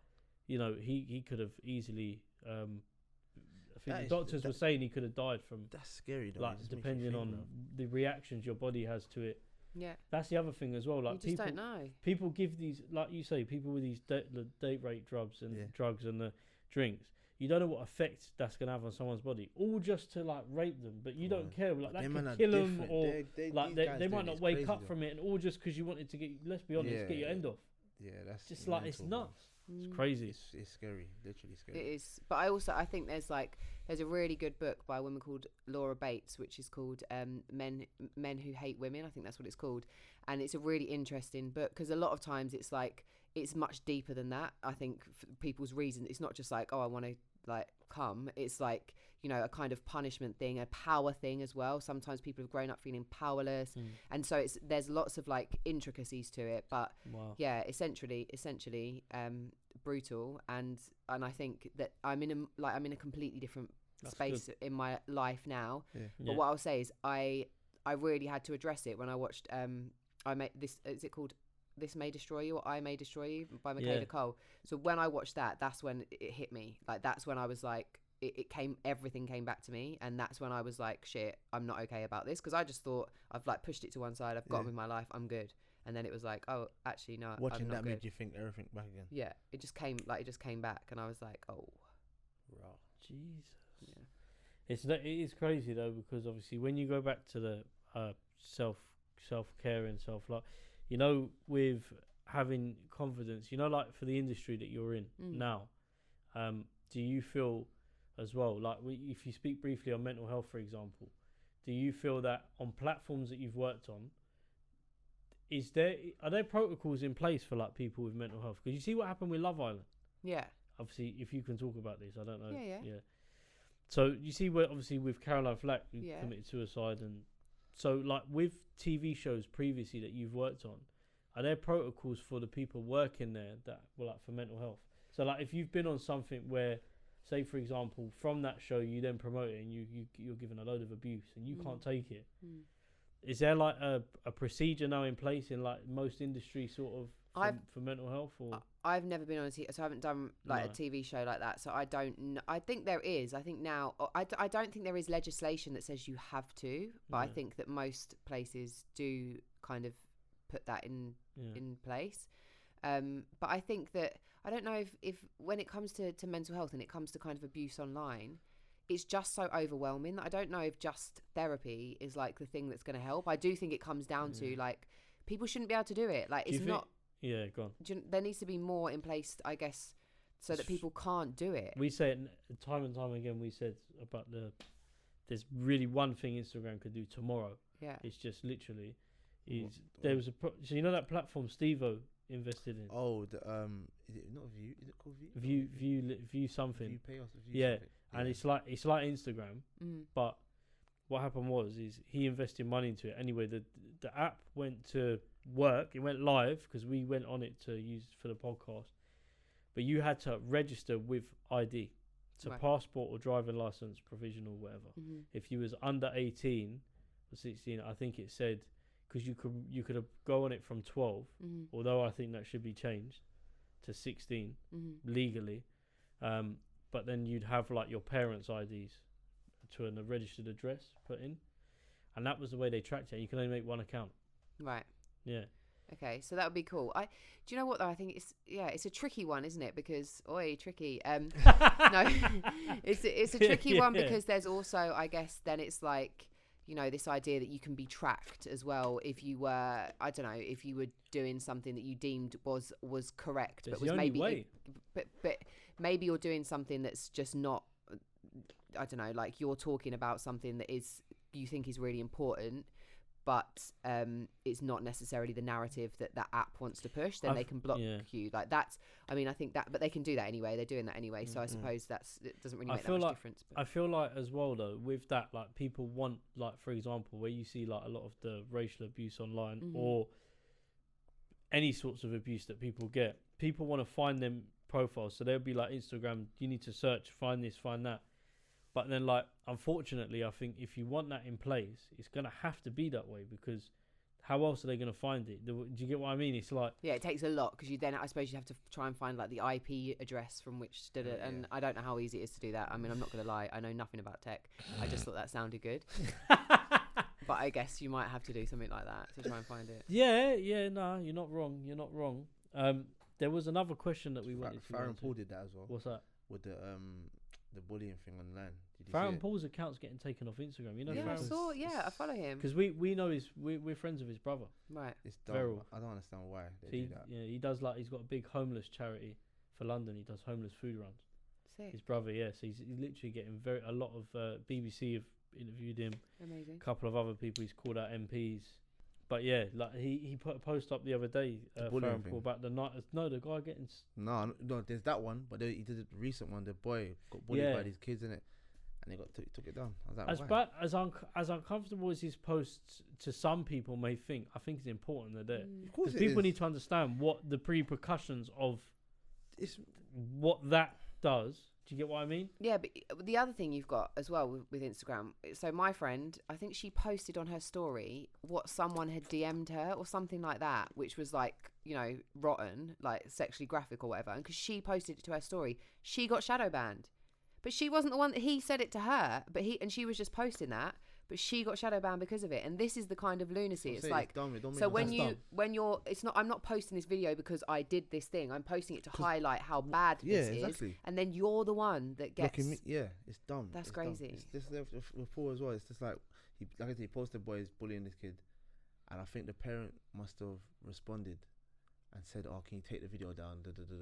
you know, he could have easily. I think the doctors were saying he could have died from. That's scary, though. Like depending on the reactions your body has to it. Yeah, that's the other thing as well. Like you just don't know. People give these, like you say, people with these the date rape drugs and the drinks. You don't know what effect that's gonna have on someone's body, all just to like rape them. But you don't care. Like that could kill them, or like they might not wake up from it, and all just because you wanted to get. Let's be honest, get your end off. Yeah, that's just like it's nuts. It's crazy. It's scary, literally scary. It is, but I think there's a really good book by a woman called Laura Bates, which is called Men Who Hate Women. I think that's what it's called, and it's a really interesting book because a lot of times it's like it's much deeper than that. I think people's reasons, it's not just like, oh, I want to like come. It's like, you know, a kind of punishment thing, a power thing as well. Sometimes people have grown up feeling powerless, and so there's lots of like intricacies to it. But yeah, essentially brutal. And I think that I'm in a completely different space in my life now. But what I'll say is I really had to address it when I watched I made this. Is it called This May Destroy You or I May Destroy You by Michaela Cole? So when I watched that, that's when it hit me. Like that's when I was like, everything came back to me, and that's when I was like, shit, I'm not okay about this, because I just thought I've like pushed it to one side, I've got on with my life, I'm good. And then it was like, oh, actually no, watching I'm not that good. made you think everything back again. Yeah, it just came back, and I was like, oh, right, Jesus. Yeah, it is crazy though, because obviously when you go back to the self care and self love, you know, with having confidence, you know, like for the industry that you're in now, do you feel as well, like if you speak briefly on mental health, for example, do you feel that on platforms that you've worked on, are there protocols in place for like people with mental health? Because you see what happened with Love Island. Yeah. Obviously, if you can talk about this, I don't know. Yeah. So you see where obviously with Caroline Flack who committed suicide, and so like with TV shows previously that you've worked on, are there protocols for the people working there that were like for mental health? So like if you've been on something where, say for example, from that show you then promote it and you're given a load of abuse and you can't take it, is there like a procedure now in place in like most industries sort of for mental health? Or I've never been on a TV, so I haven't done like a TV show like that, so I don't know. I think there is. I think now I don't think there is legislation that says you have to, but I think that most places do kind of put that in place. But I think that I don't know if when it comes to mental health and it comes to kind of abuse online, it's just so overwhelming that I don't know if just therapy is like the thing that's going to help. I do think it comes down to like people shouldn't be able to do it. Like it's not. Yeah, go on. There needs to be more in place, I guess, so that people can't do it. We say it time and time again. We said about there's really one thing Instagram could do tomorrow. Yeah, it's just literally there was so you know that platform Steve-O invested in. Oh, is it not View? Is it called View? View something. View Pay or View something. And it's like Instagram, but what happened was he invested money into it. Anyway, the app went to work. It went live because we went on it to use for the podcast. But you had to register with ID, so passport or driving license, provisional, whatever. If you was under 18 or 16, I think it said, because you could go on it from 12, although I think that should be changed to 16 legally. But then you'd have like your parents' IDs to a registered address put in, and that was the way they tracked it. You can only make one account. Right. Yeah. Okay, so that would be cool. Do you know what though? I think it's a tricky one, isn't it? Because tricky. No, it's a tricky one because there's also, I guess, then it's like, you know, this idea that you can be tracked as well if you were, I don't know, if you were doing something that you deemed was correct, but was maybe but maybe you're doing something that's just not I don't know, like you're talking about something that you think is really important, but it's not necessarily the narrative that app wants to push, then they can block you. Like that's, I mean, I think that, but they can do that anyway. They're doing that anyway. So I suppose it doesn't really make that much difference. But. I feel like as well though, with that, like people want, like for example, where you see like a lot of the racial abuse online or any sorts of abuse that people get, people want to find them profiles. So they'll be like Instagram, you need to search, find this, find that. But then, like, unfortunately, I think if you want that in place, it's going to have to be that way, because how else are they going to find it? Do you get what I mean? It's like... Yeah, it takes a lot, because you then, I suppose you have to try and find, like, the IP address from which did it. And I don't know how easy it is to do that. I mean, I'm not going to lie. I know nothing about tech. I just thought that sounded good. But I guess you might have to do something like that to try and find it. Yeah, no, you're not wrong. You're not wrong. There was another question that we wanted to... Farron Paul did that as well. What's that? With the bullying thing online. Farron Paul's account's getting taken off Instagram. You know, yeah, I follow him. Because we know we're friends with his brother. Right. It's dumb. Feral. I don't understand why they do that. Yeah, he does, like, he's got a big homeless charity for London. He does homeless food runs. Sick. His brother, yeah. So he's literally getting a lot of BBC have interviewed him. Amazing. A couple of other people he's called out MPs. But yeah, like he put a post up the other day, Farron Paul, about the night. No, the guy getting. No, there's that one, but he did a recent one. The boy got bullied by these kids in it, and they took it down. I was like, as uncomfortable as his posts to some people may think, I think it's important they're there. Of course, people need to understand what the repercussions of what that does. Do you get what I mean? Yeah, but the other thing you've got as well with Instagram. So my friend, I think she posted on her story what someone had DM'd her or something like that, which was like, you know, rotten, like sexually graphic or whatever. And because she posted it to her story, she got shadow banned. But she wasn't the one that he said it to her. And she was just posting that. But she got shadow banned because of it, and this is the kind of lunacy. It's like, so when you're, it's not. I'm not posting this video because I did this thing. I'm posting it to highlight how bad this is, and then you're the one that gets. It's dumb. That's crazy. Dumb. It's just with Paul as well. It's just like like I said, he posted boys bullying this kid, and I think the parent must have responded and said, "Oh, can you take the video down?"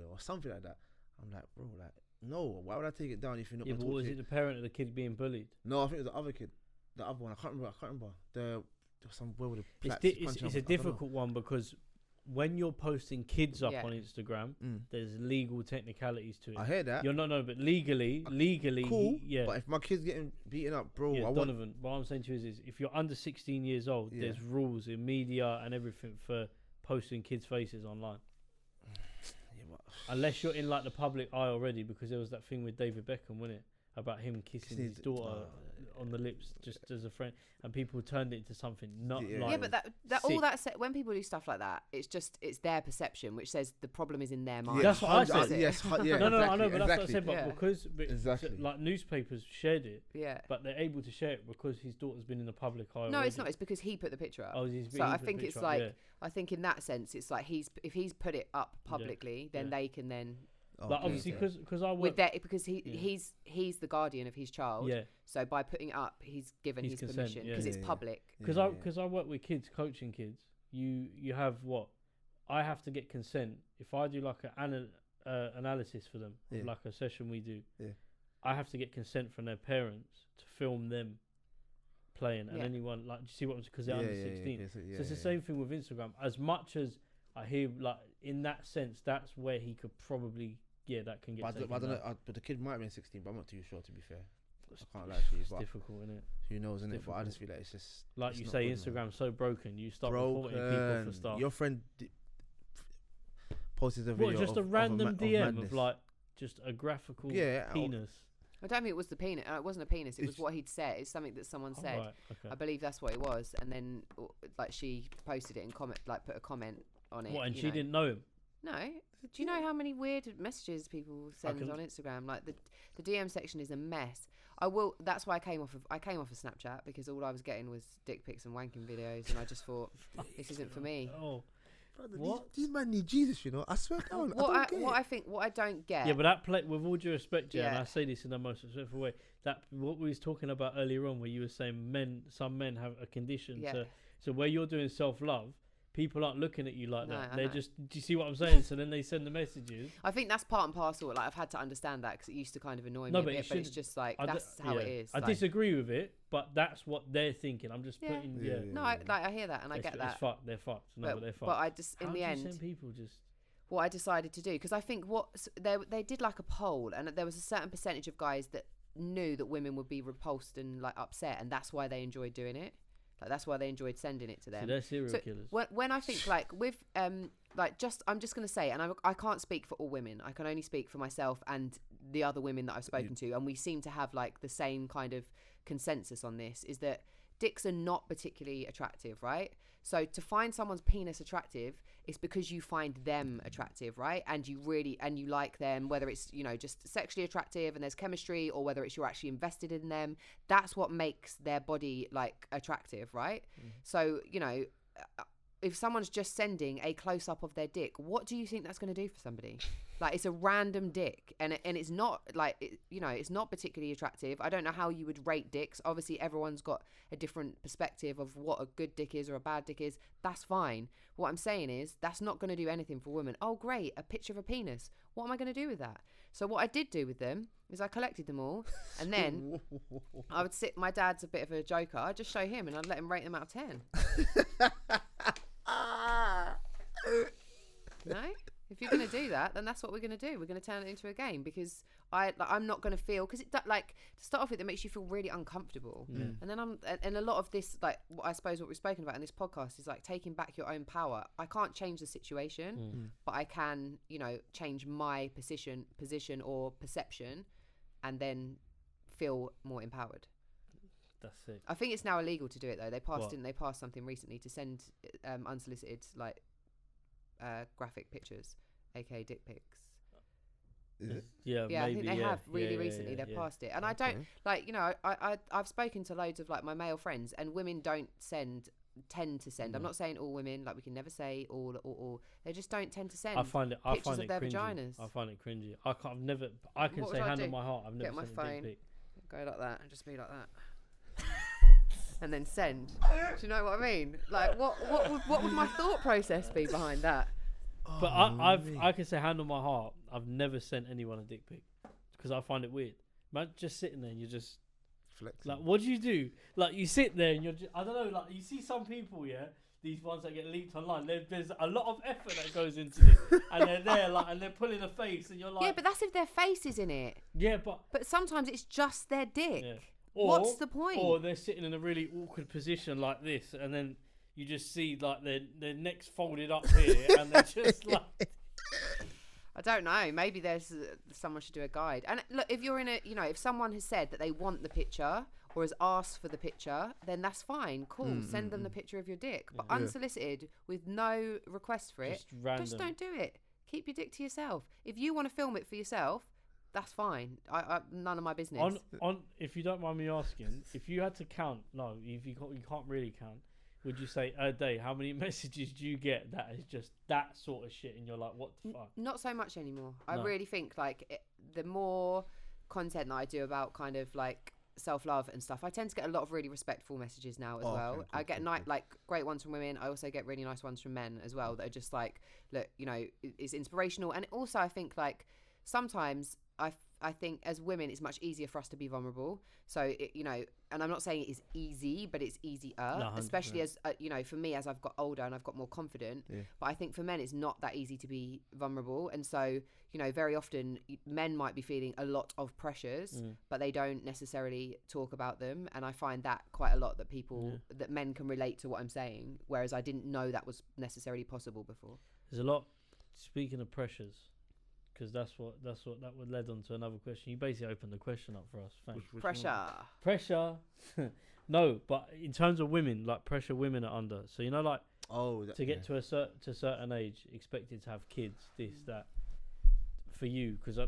Or something like that. I'm like, bro, like, no. Why would I take it down if you're not? Yeah, but was it the parent of the kid being bullied? No, I think it was the other kid. The other one, I can't remember. It's a difficult one, because when you're posting kids up on Instagram, there's legal technicalities to it. I hear that. But legally, cool. But if my kid's getting beaten up, bro, Donovan, what I'm saying to you is if you're under 16 years old, there's rules in media and everything for posting kids' faces online. Unless you're in like the public eye already, because there was that thing with David Beckham, wasn't it? About him kissing his daughter on the lips just as a friend, and people turned it into something not like. Yeah, but that all that when people do stuff like that, it's their perception which says the problem is in their mind. That's what I said. No, exactly, I know, but that's what I said. But because like newspapers shared it, but they're able to share it because his daughter's been in the public eye. No, it's not. It's because he put the picture up. So I think it's like I think in that sense, it's like if he's put it up publicly, then they can then. But obviously, because I work with that, because he's the guardian of his child. Yeah. So by putting it up, he's given his permission because it's public. Because I work with kids, coaching kids. You have what? I have to get consent if I do like an analysis for them, like a session we do. Yeah. I have to get consent from their parents to film them playing, and anyone like, do you see what I'm saying? Because they're under 16. So it's the same thing with Instagram. As much as I hear, like, in that sense, that's where he could probably. Yeah, that can get. But I don't know. But the kid might have been 16, but I'm not too sure. To be fair, I can't lie to you. It's difficult, isn't it? Who knows, isn't it? But I just feel like it's just like you say, Instagram's so broken. You start reporting people for stuff. Your friend posted a video. Just a random DM of like just a graphical penis. I don't think it was the penis. It wasn't a penis. It was what he'd said. It's something that someone said. Right, okay. I believe that's what it was. And then, like, she posted it and put a comment on it. What? And she didn't know him. No. Do you know how many weird messages people send on Instagram? Like the DM section is a mess. That's why I came off of Snapchat, because all I was getting was dick pics and wanking videos, and I just thought this isn't for me. Oh, brother, what? These men need Jesus, you know. I swear down. What I don't get. Yeah, but that with all due respect, and I say this in the most respectful way. That what we was talking about earlier on, where you were saying some men have a condition. Yeah. So where you're doing self-love, people aren't looking at you like No, that. I They're know. just. Do you see what I'm saying? So then they send the messages. I think that's part and parcel. Like I've had to understand that because it used to kind of annoy No, me but a it bit, but it's shouldn't- just like I d- that's how it yeah. is. I like, disagree with it, but that's what they're thinking. I'm just Yeah. putting. Yeah, Yeah. yeah. No, I hear that and I get It's that. fucked. They're fucked. No, but they're fucked. But I just How in the do you end, send people just. what I decided to do, because I think they did like a poll, and there was a certain percentage of guys that knew that women would be repulsed and like upset, and that's why they enjoyed doing it. Like that's why they enjoyed sending it to them. So they're serial So killers. when I think like with like just I'm just gonna say, and I can't speak for all women. I can only speak for myself and the other women that I've spoken to, and we seem to have like the same kind of consensus on this: is that dicks are not particularly attractive, right? So to find someone's penis attractive, it's because you find them attractive, right? And you like them, whether it's, you know, just sexually attractive and there's chemistry, or whether it's you're actually invested in them. That's what makes their body like attractive, right? So, you know, if someone's just sending a close up of their dick, what do you think that's going to do for somebody? Like, it's a random dick, and it's not like, you know, it's not particularly attractive. I don't know how you would rate dicks. Obviously, everyone's got a different perspective of what a good dick is or a bad dick is. That's fine. What I'm saying is that's not going to do anything for women. Oh, great, a picture of a penis. What am I going to do with that? So what I did do with them is I collected them all, and then I would sit. My dad's a bit of a joker. I'd just show him, and I'd let him rate them out of 10. No? If you're going to do that, then that's what we're going to do. We're going to turn it into a game, because I'm not going to feel, because like, to start off with, it makes you feel really uncomfortable. And then and a lot of this, like, I suppose what we've spoken about in this podcast is like taking back your own power. I can't change the situation, but I can, you know, change my position or perception, and feel more empowered. That's it. I think it's now illegal to do it though. They passed, What? didn't they pass something recently to send unsolicited like graphic pictures, aka dick pics. Is it? Yeah, Maybe, I think they have really Yeah, recently. yeah, They've yeah. passed it, and I don't like, you know, I've spoken to loads of like my male friends, and women don't tend to send. I'm not saying all women, like we can never say all. They just don't tend to send. I find it pictures of their cringy. vaginas. I find it cringy. I've never. I can What say would I hand do? on my heart. I've never Get my sent a phone. dick Go like that and just be like that. And then send. Do you know what I mean? Like, what would my thought process be behind that? pic. But I can say hand on my heart. I've never sent anyone a dick pic because I find it weird. Man, just sitting there and you're just Flexing. like, what do you do? Like, you sit there and you're just, I don't know. Like, you see some people, yeah. These ones that get leaked online, there's a lot of effort that goes into this, and they're there, like, and they're pulling a face, and you're like, Yeah, but that's if their face is in it. yeah, but But sometimes it's just their dick. yeah. What's the point? Or they're sitting in a really awkward position like this, and then you just see like their necks folded up here, and they're just like, I don't know. Maybe there's someone should do a guide. And look, if you're in a, you know, if someone has said that they want the picture or has asked for the picture, then that's fine. Cool. Send them the picture of your dick, but unsolicited with no request for it. just random. Just don't do it. Keep your dick to yourself. If you want to film it for yourself, that's fine. I none of my business. On if you don't mind me asking, if you had to count, if you can't really count, would you say a day how many messages do you get that is just that sort of shit, and you're like, what the fuck? Not so much anymore. I No. really think like the more content that I do about kind of like self-love and stuff, I tend to get a lot of really respectful messages now as well. Okay, I get cool. like great ones from women. I also get really nice ones from men as well that are just like, look, you know, it's inspirational. And also I think like sometimes I think as women it's much easier for us to be vulnerable. So you know, and I'm not saying it is easy, but it's easier, No, 100%. especially as you know, for me as I've got older and I've got more confident. Yeah. But I think for men it's not that easy to be vulnerable, and so you know, very often men might be feeling a lot of pressures, but they don't necessarily talk about them. And I find that quite a lot, that people that men can relate to what I'm saying, whereas I didn't know that was necessarily possible before. There's a lot. Speaking of pressures, because that would led on to another question. You basically opened the question up for us. Thanks. Which Pressure. Pressure. No, but in terms of women, like pressure women are under. So you know, like to get to a certain age, expected to have kids, this, that. For you, because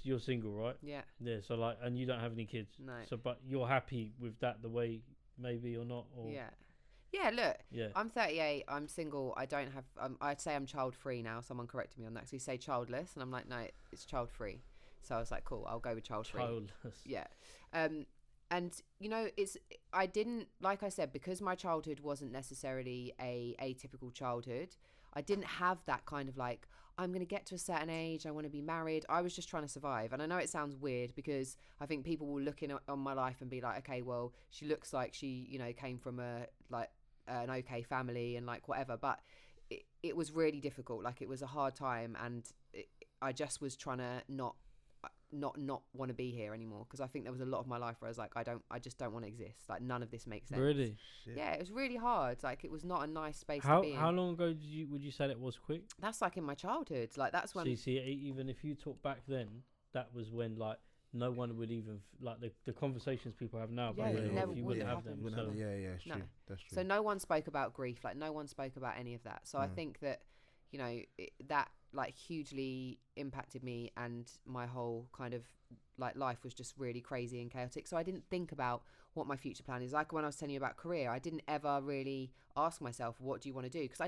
you're single, right? Yeah. Yeah. So like, and you don't have any kids. No. So, but you're happy with that, the way maybe or not, or Yeah. Yeah, look, yeah. I'm 38, I'm single, I don't have, I'd say I'm child free now. Someone corrected me on that, because you say childless, and I'm like, no, it's child free. So I was like, cool, I'll go with child free. Childless. Yeah. And I didn't, like I said, because my childhood wasn't necessarily a atypical childhood. I didn't have that kind of like, I'm going to get to a certain age, I want to be married. I was just trying to survive. And I know it sounds weird because I think people will look on my life and be like, okay, well, she looks like she, came from an okay family and like whatever. But it was really difficult. Like, it was a hard time, and I just was trying to not want to be here anymore, because I think there was a lot of my life where I was like, I just don't want to exist. Like, none of this makes sense. Really? Shit. Yeah, it was really hard. Like, it was not a nice space to be in. How long ago would you say that was quick? That's like in my childhood. Like, that's when. So you see, even if you talk back then, that was when like no one would even like the conversations people have now. Yeah, about it never you would wouldn't have have them. happened. So. Yeah, it's No. true. That's true. So no one spoke about grief. Like, no one spoke about any of that. So I think that, that like hugely impacted me, and my whole kind of like life was just really crazy and chaotic. So I didn't think about what my future plan is. Like when I was telling you about career, I didn't ever really ask myself, what do you want to do? Because I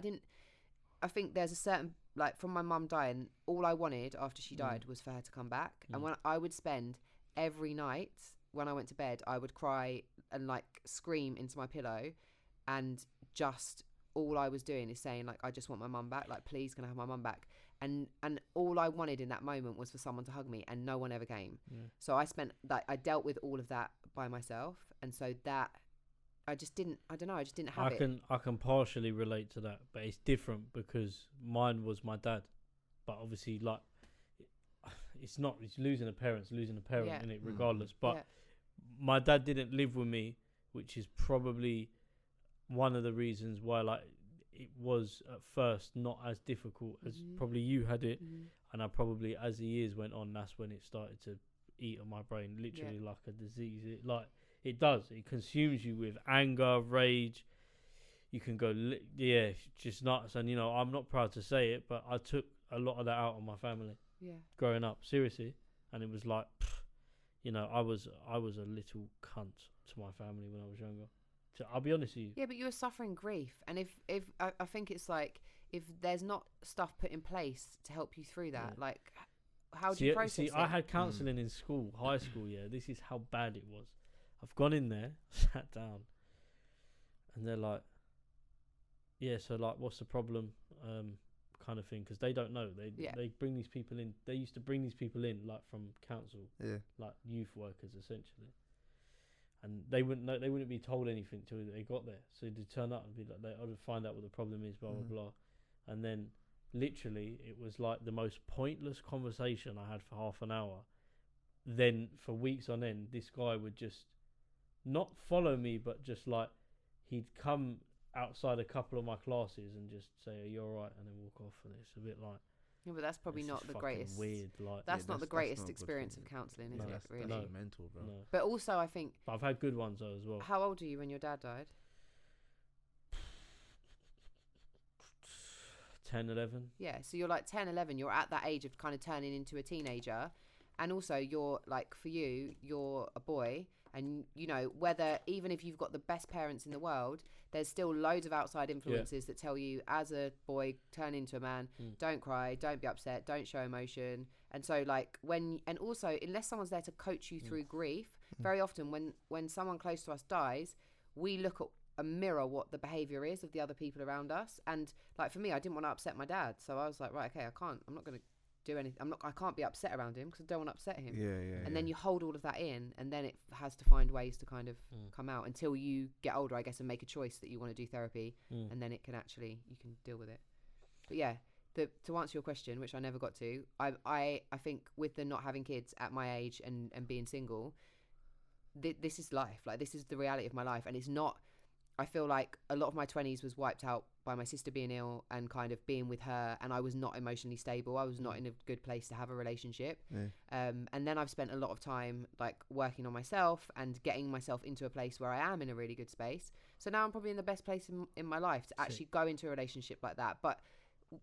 think there's a certain, like, from my mum dying, all I wanted after she died was for her to come back. And when I would spend every night when I went to bed, I would cry and like scream into my pillow, and just all I was doing is saying, like, I just want my mum back. Like, please, can I have my mum back? And all I wanted in that moment was for someone to hug me, and no one ever came. So I dealt with all of that by myself. And so that, I just didn't have it. I can partially relate to that, but it's different because mine was my dad. But obviously, like, it's losing a parent, Yeah. in it, regardless. But my dad didn't live with me, which is probably one of the reasons why, like, it was at first not as difficult as probably you had it. And I probably, as the years went on, that's when it started to eat on my brain, literally like a disease. It does. It consumes you with anger, rage. You can go, just nuts. And, I'm not proud to say it, but I took a lot of that out on my family growing up, seriously. And it was like, I was a little cunt to my family when I was younger. So I'll be honest with you. Yeah, but you were suffering grief. And if I think it's like, if there's not stuff put in place to help you through that, like, how do you process it? I had counselling in school, high school, This is how bad it was. I've gone in there, sat down, and they're like, so like, what's the problem, kind of thing, because they don't know. They bring these people in. They used to bring these people in, like, from council, like youth workers, essentially. And they wouldn't know, they wouldn't be told anything till they got there. So they'd turn up and be like, I would find out what the problem is, blah, blah, blah. And then literally it was like the most pointless conversation I had for half an hour. Then for weeks on end, this guy would just not follow me, but just like, he'd come outside a couple of my classes and just say, are you all right? And then walk off. And it's a bit like, yeah, but that's probably not the greatest. Weird, like, that's not the greatest not experience of counselling, is it? Really? That's mental, bro. No. But also, I think. But I've had good ones though as well. How old were you when your dad died? 10, 11. Yeah, so you're like 10, 11. You're at that age of kind of turning into a teenager, and also you're like, for you, you're a boy, and whether, even if you've got the best parents in the world, there's still loads of outside influences that tell you, as a boy, turn into a man, don't cry, don't be upset, don't show emotion. And so like and also, unless someone's there to coach you through grief, very often when someone close to us dies, we look at a mirror what the behavior is of the other people around us. And like, for me, I didn't want to upset my dad, so I was like, right, okay, I'm not going to do anything. I can't be upset around him because I don't want to upset him. And then you hold all of that in, and then it has to find ways to kind of come out until you get older, I guess, and make a choice that you want to do therapy, and then it can actually, you can deal with it. But yeah, to answer your question, which I never got to, I think with the not having kids at my age and being single, this is life. Like, this is the reality of my life, and it's not. I feel like a lot of my 20s was wiped out by my sister being ill and kind of being with her, and I was not emotionally stable. I was not in a good place to have a relationship. And then I've spent a lot of time like working on myself and getting myself into a place where I am in a really good space. So now I'm probably in the best place in my life to actually go into a relationship like that. But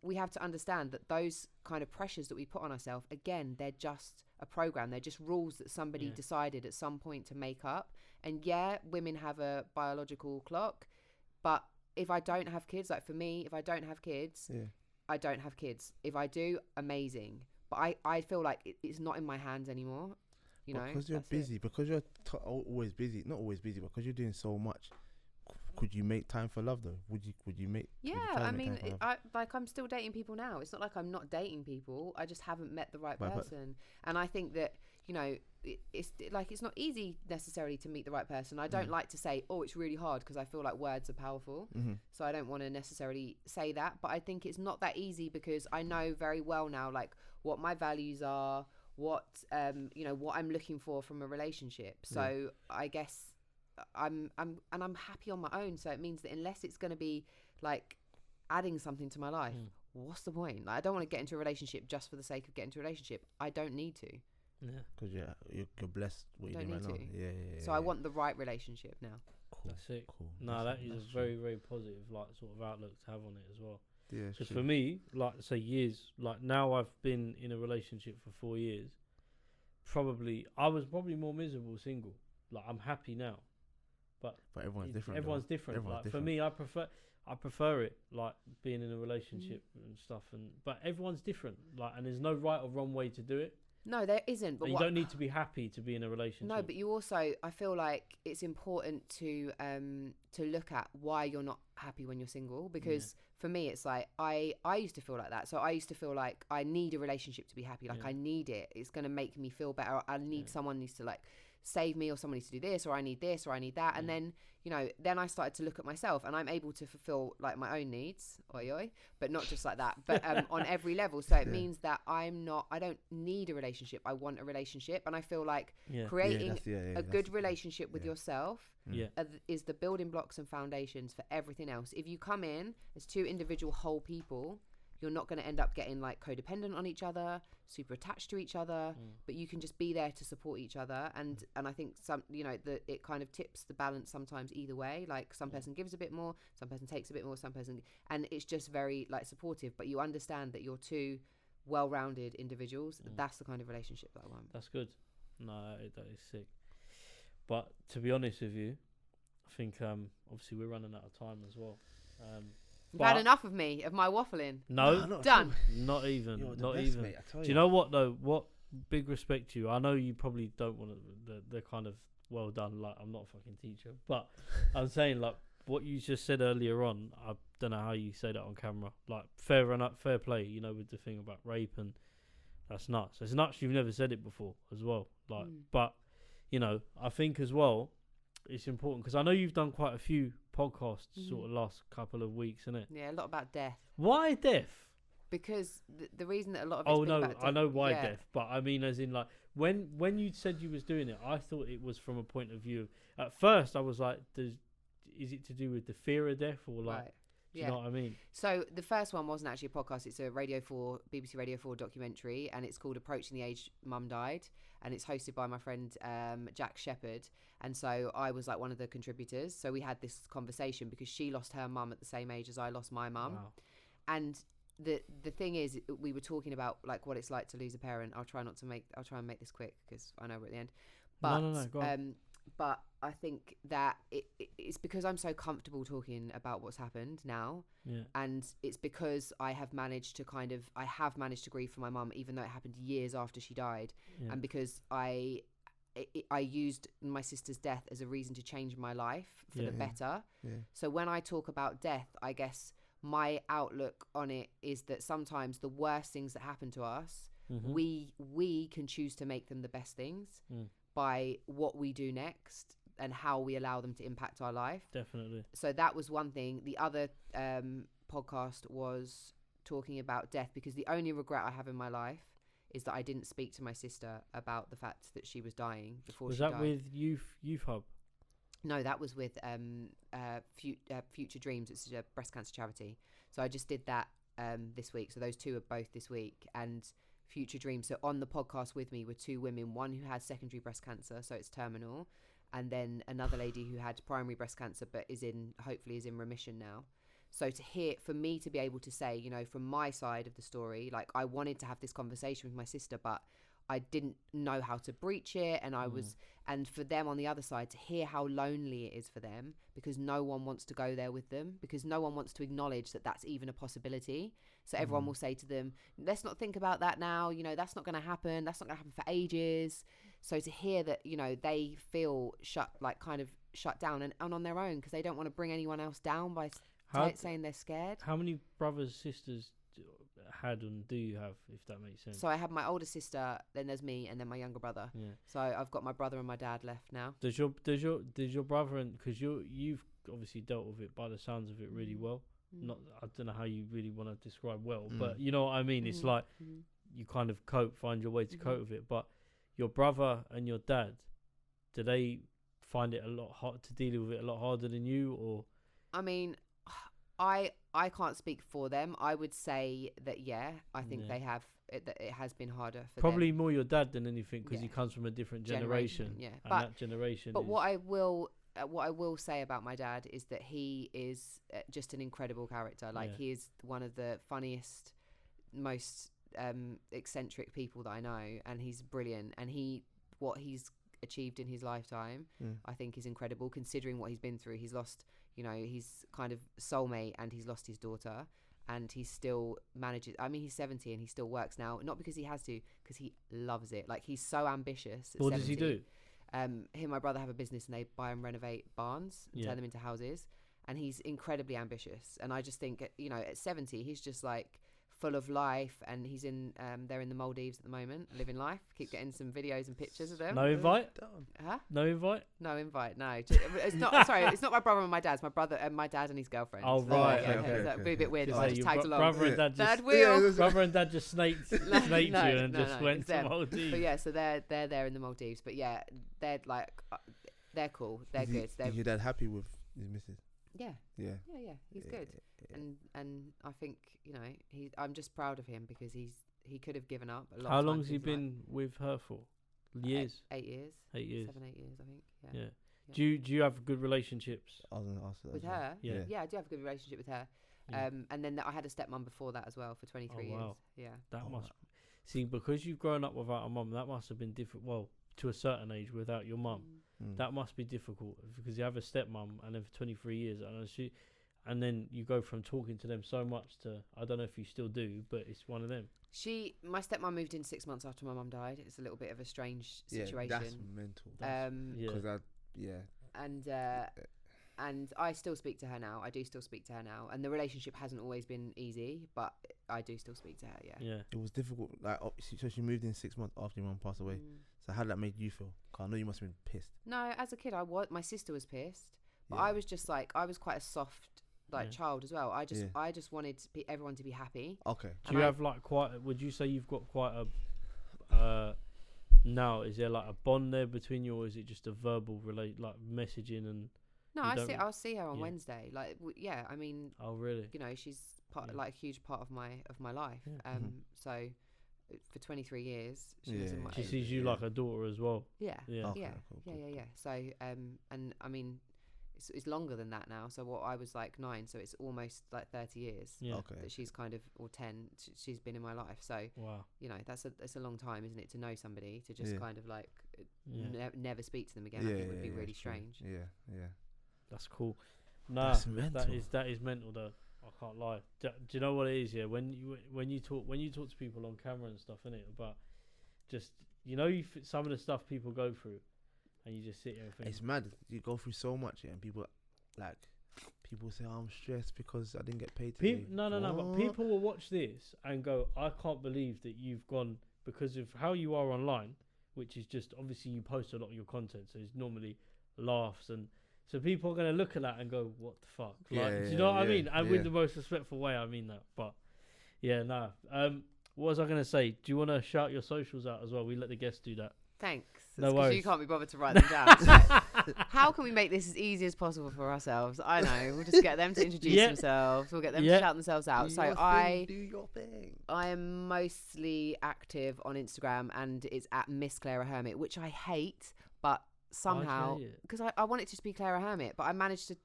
we have to understand that those kind of pressures that we put on ourselves, again, they're just a program. They're just rules that somebody decided at some point to make up. And yeah, women have a biological clock, but if I don't have kids, like for me, if I don't have kids, I don't have kids. If I do, amazing. But I feel like it's not in my hands anymore. You know, because you're that's it. busy, because you're always busy. Not always busy, but because you're doing so much. Could you make time for love though? Would you make? Yeah, would you try I to make mean, time for love? I'm still dating people now. It's not like I'm not dating people. I just haven't met the right Right, but- person. And I think that, you know, it's not easy necessarily to meet the right person. I don't like to say, oh, it's really hard, because I feel like words are powerful. So I don't want to necessarily say that. But I think it's not that easy, because I know very well now, like, what my values are, what you know, what I'm looking for from a relationship. So I guess I'm happy on my own. So it means that unless it's going to be like adding something to my life, what's the point? Like, I don't want to get into a relationship just for the sake of getting into a relationship. I don't need to. Yeah. Because you're blessed what you're Don't doing need right now. to. Yeah. So I want the right relationship now. Cool. That's it. Cool. No, That's a true. very, very positive, like, sort of outlook to have on it as well. Yeah. Because true. for me, like, say years, like, now I've been in a relationship for 4 years. I was probably more miserable single. Like, I'm happy now, but everyone's different. Everyone's though. different. Everyone's Like, different. for me, I prefer it, like, being in a relationship and stuff. But everyone's different. Like, and there's no right or wrong way to do it. No, there isn't. But And you don't need to be happy to be in a relationship. No, but you also, I feel like it's important to look at why you're not happy when you're single, because for me it's like I used to feel like that. So I used to feel like I need a relationship to be happy. Like, I need it. It's going to make me feel better. I need someone needs to, like, save me, or someone needs to do this, or I need this, or I need that. And then, you know, then I started to look at myself, and I'm able to fulfill, like, my own needs, but not just like that, but on every level. So it means that I don't need a relationship. I want a relationship. And I feel like creating a good relationship with yourself is the building blocks and foundations for everything else. If you come in as two individual whole people, you're not going to end up getting, like, codependent on each other, super attached to each other, but you can just be there to support each other. And I think it kind of tips the balance sometimes either way. Like, some person gives a bit more, some person takes a bit more, and it's just very, like, supportive. But you understand that you're two well-rounded individuals. That's the kind of relationship that I want. That's good. No, that is sick. But to be honest with you, I think obviously we're running out of time as well. You've had enough of me, of my waffling. No, done. Not even. You're the Not best, even. mate, I tell Do you know what though? What big respect to you. I know you probably don't want the kind of well done. Like, I'm not a fucking teacher, but I'm saying, like, what you just said earlier on. I don't know how you say that on camera. Like, fair play. You know, with the thing about rape, and that's nuts. It's nuts. You've never said it before as well. Like, but you know, I think as well, it's important, because I know you've done quite a few podcasts sort of last couple of weeks, innit? Yeah, a lot about death. Why death? Because the reason that a lot of it's been about death, I know why death, but I mean, as in, like, when you said you was doing it, I thought it was from a point of view. At first, I was like, is it to do with the fear of death, or like, right. do you know what I mean? So the first one wasn't actually a podcast. It's a BBC Radio 4 documentary, and it's called Approaching the Age Mum Died, and it's hosted by my friend Jack Shepherd. And so I was, like, one of the contributors. So we had this conversation because she lost her mum at the same age as I lost my mum. Wow. And the thing is, we were talking about, like, what it's like to lose a parent. I'll try and make this quick because I know we're at the end. But No, go on. but I think that it's because I'm so comfortable talking about what's happened now. Yeah. And it's because I have managed to grieve for my mum, even though it happened years after she died. Yeah. And because I used my sister's death as a reason to change my life for the better. Yeah. So when I talk about death, I guess my outlook on it is that sometimes the worst things that happen to us, we can choose to make them the best things by what we do next and how we allow them to impact our life. Definitely. So that was one thing. The other podcast was talking about death, because the only regret I have in my life is that I didn't speak to my sister about the fact that she was dying before she died. Was that with Youth Hub? No, that was with Future Dreams. It's a breast cancer charity. So I just did that this week. So those two are both this week. And Future Dreams. So on the podcast with me were two women, one who had secondary breast cancer, so it's terminal, and then another lady who had primary breast cancer but hopefully is in remission now. So for me to be able to say, you know, from my side of the story, like, I wanted to have this conversation with my sister, but I didn't know how to breach it, and I was, and for them on the other side to hear how lonely it is for them because no one wants to go there with them, because no one wants to acknowledge that that's even a possibility. So everyone will say to them, let's not think about that now, you know, that's not going to happen, that's not going to happen for ages. So to hear that, you know, they feel kind of shut down and on their own because they don't want to bring anyone else down by saying they're scared. How many brothers, sisters had and do you have, if that makes sense? So I have my older sister, then there's me, and then my younger brother. Yeah. So I've got my brother and my dad left now. Does your brother, and because you've obviously dealt with it by the sounds of it really well. Not, I don't know how you really want to describe well, but you know what I mean. It's like you kind of find your way to cope with it. But your brother and your dad, do they find it a lot hard to deal with it, a lot harder than you, or? I mean, I can't speak for them. I would say that I think they have that it has been harder for probably them. More your dad than anything because he comes from a different generation. Yeah, and that generation. But what I will say about my dad is that he is just an incredible character. Like he is one of the funniest, most eccentric people that I know, and he's brilliant. And what he's achieved in his lifetime, I think, is incredible considering what he's been through. He's lost, you know, his kind of soulmate, and he's lost his daughter, and he still manages. I mean, he's 70 and he still works now, not because he has to, because he loves it. Like, he's so ambitious. What does he do? Him and my brother have a business, and they buy and renovate barns and turn them into houses, and he's incredibly ambitious. And I just think, you know, at 70 he's just like full of life, and he's in they're in the Maldives at the moment, living life. Keep getting some videos and pictures of them. No invite? Huh? No invite? No invite. No, it's not. Sorry, it's not my brother and my dad's. My brother and my dad and his girlfriend. Oh right, that'd be a bit weird if I just tagged along. Brother and dad just brother and dad just snaked you and just went to Maldives. But yeah, so they're there in the Maldives. But yeah, they're like they're cool. They're good. Is your dad happy with his missus? Yeah. He's good. And I think, you know, I'm just proud of him because he could have given up a lot. How long has he been with her for? Years? 8 years. 8 years. 7, 8 years, I think. Yeah. Do you have good relationships? I was gonna ask that with her? Yeah. I do have a good relationship with her. And then I had a stepmom before that as well for 23 years. Yeah. That must see, because you've grown up without a mum, that must have been different. Well, to a certain age without your mum. That must be difficult because you have a stepmom and then for 23 years and then you go from talking to them so much to, I don't know if you still do, but it's one of them. My stepmom moved in 6 months after my mum died. It's a little bit of a strange situation. That's mental. And I still speak to her now. I do still speak to her now, and the relationship hasn't always been easy, but I do still speak to her. Yeah. It was difficult. Like, so she moved in 6 months after your mum passed away. So how did that make you feel? 'Cause I know you must have been pissed. No, as a kid, my sister was pissed, but I was just like, I was quite a soft child as well. I just wanted everyone to be happy. Okay. Do you have like would you say you've got quite a now, is there like a bond there between you, or is it just a verbal like messaging and? No, I'll see her on Wednesday. Like, I mean. Oh really? You know, she's like a huge part of my life. So for 23 years, she sees you like a daughter as well. Yeah. Okay, Cool. So and I mean, it's longer than that now. So what I was like 9, so it's almost like 30 years. That she's kind of, or 10. She's been in my life. So wow. You know, that's a long time, isn't it, to know somebody, to just kind of like never speak to them again. I think would be really strange. Yeah. That's cool. No, that is mental though. I can't lie. Do you know what it is? Yeah, when you talk to people on camera and stuff, innit, about just, you know, some of the stuff people go through, and you just sit here and think, it's mad. You go through so much, and people say, oh, I'm stressed because I didn't get paid today. No. But people will watch this and go, I can't believe that you've gone, because of how you are online, which is just, obviously you post a lot of your content, so it's normally laughs, and so people are going to look at that and go, what the fuck? Like, do you know what I mean? And with the most respectful way, I mean that. But yeah, no. What was I going to say? Do you want to shout your socials out as well? We let the guests do that. Thanks. No worries. You can't be bothered to write them down. How can we make this as easy as possible for ourselves? I know. We'll just get them to introduce themselves. We'll get them to shout themselves out. Do your thing. I am mostly active on Instagram, and it's at Miss Claira Hermet, which I hate, but somehow, because I want it to just be Claira Hermet, but I managed to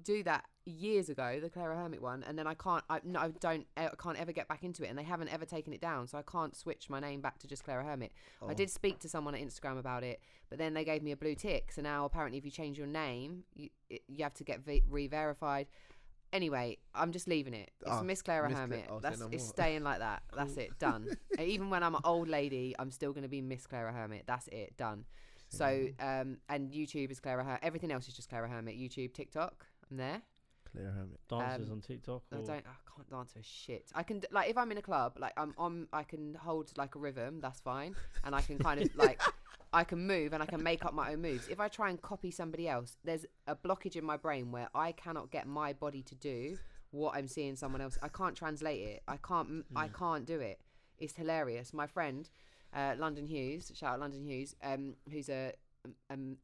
do that years ago, the Claira Hermet one, and then I can't ever get back into it, and they haven't ever taken it down, so I can't switch my name back to just Claira Hermet. I did speak to someone at Instagram about it, but then they gave me a blue tick, so now apparently if you change your name, you have to get re-verified. Anyway, I'm just leaving it. It's Miss Claira Hermet. It's staying like that. That's it. Done. Even when I'm an old lady, I'm still going to be Miss Claira Hermet. That's it. Done. So, and YouTube is Claira Hermet. Everything else is just Claira Hermet. YouTube, TikTok, I'm there. Claira Hermet. Dances on TikTok? I can't dance for shit. I can, like, if I'm in a club, like, I can hold, like, a rhythm. That's fine. And I can kind of, like... I can move and I can make up my own moves. If I try and copy somebody else, there's a blockage in my brain where I cannot get my body to do what I'm seeing someone else. I can't translate it. I can't do it. It's hilarious. My friend, London Hughes, shout out London Hughes, who's a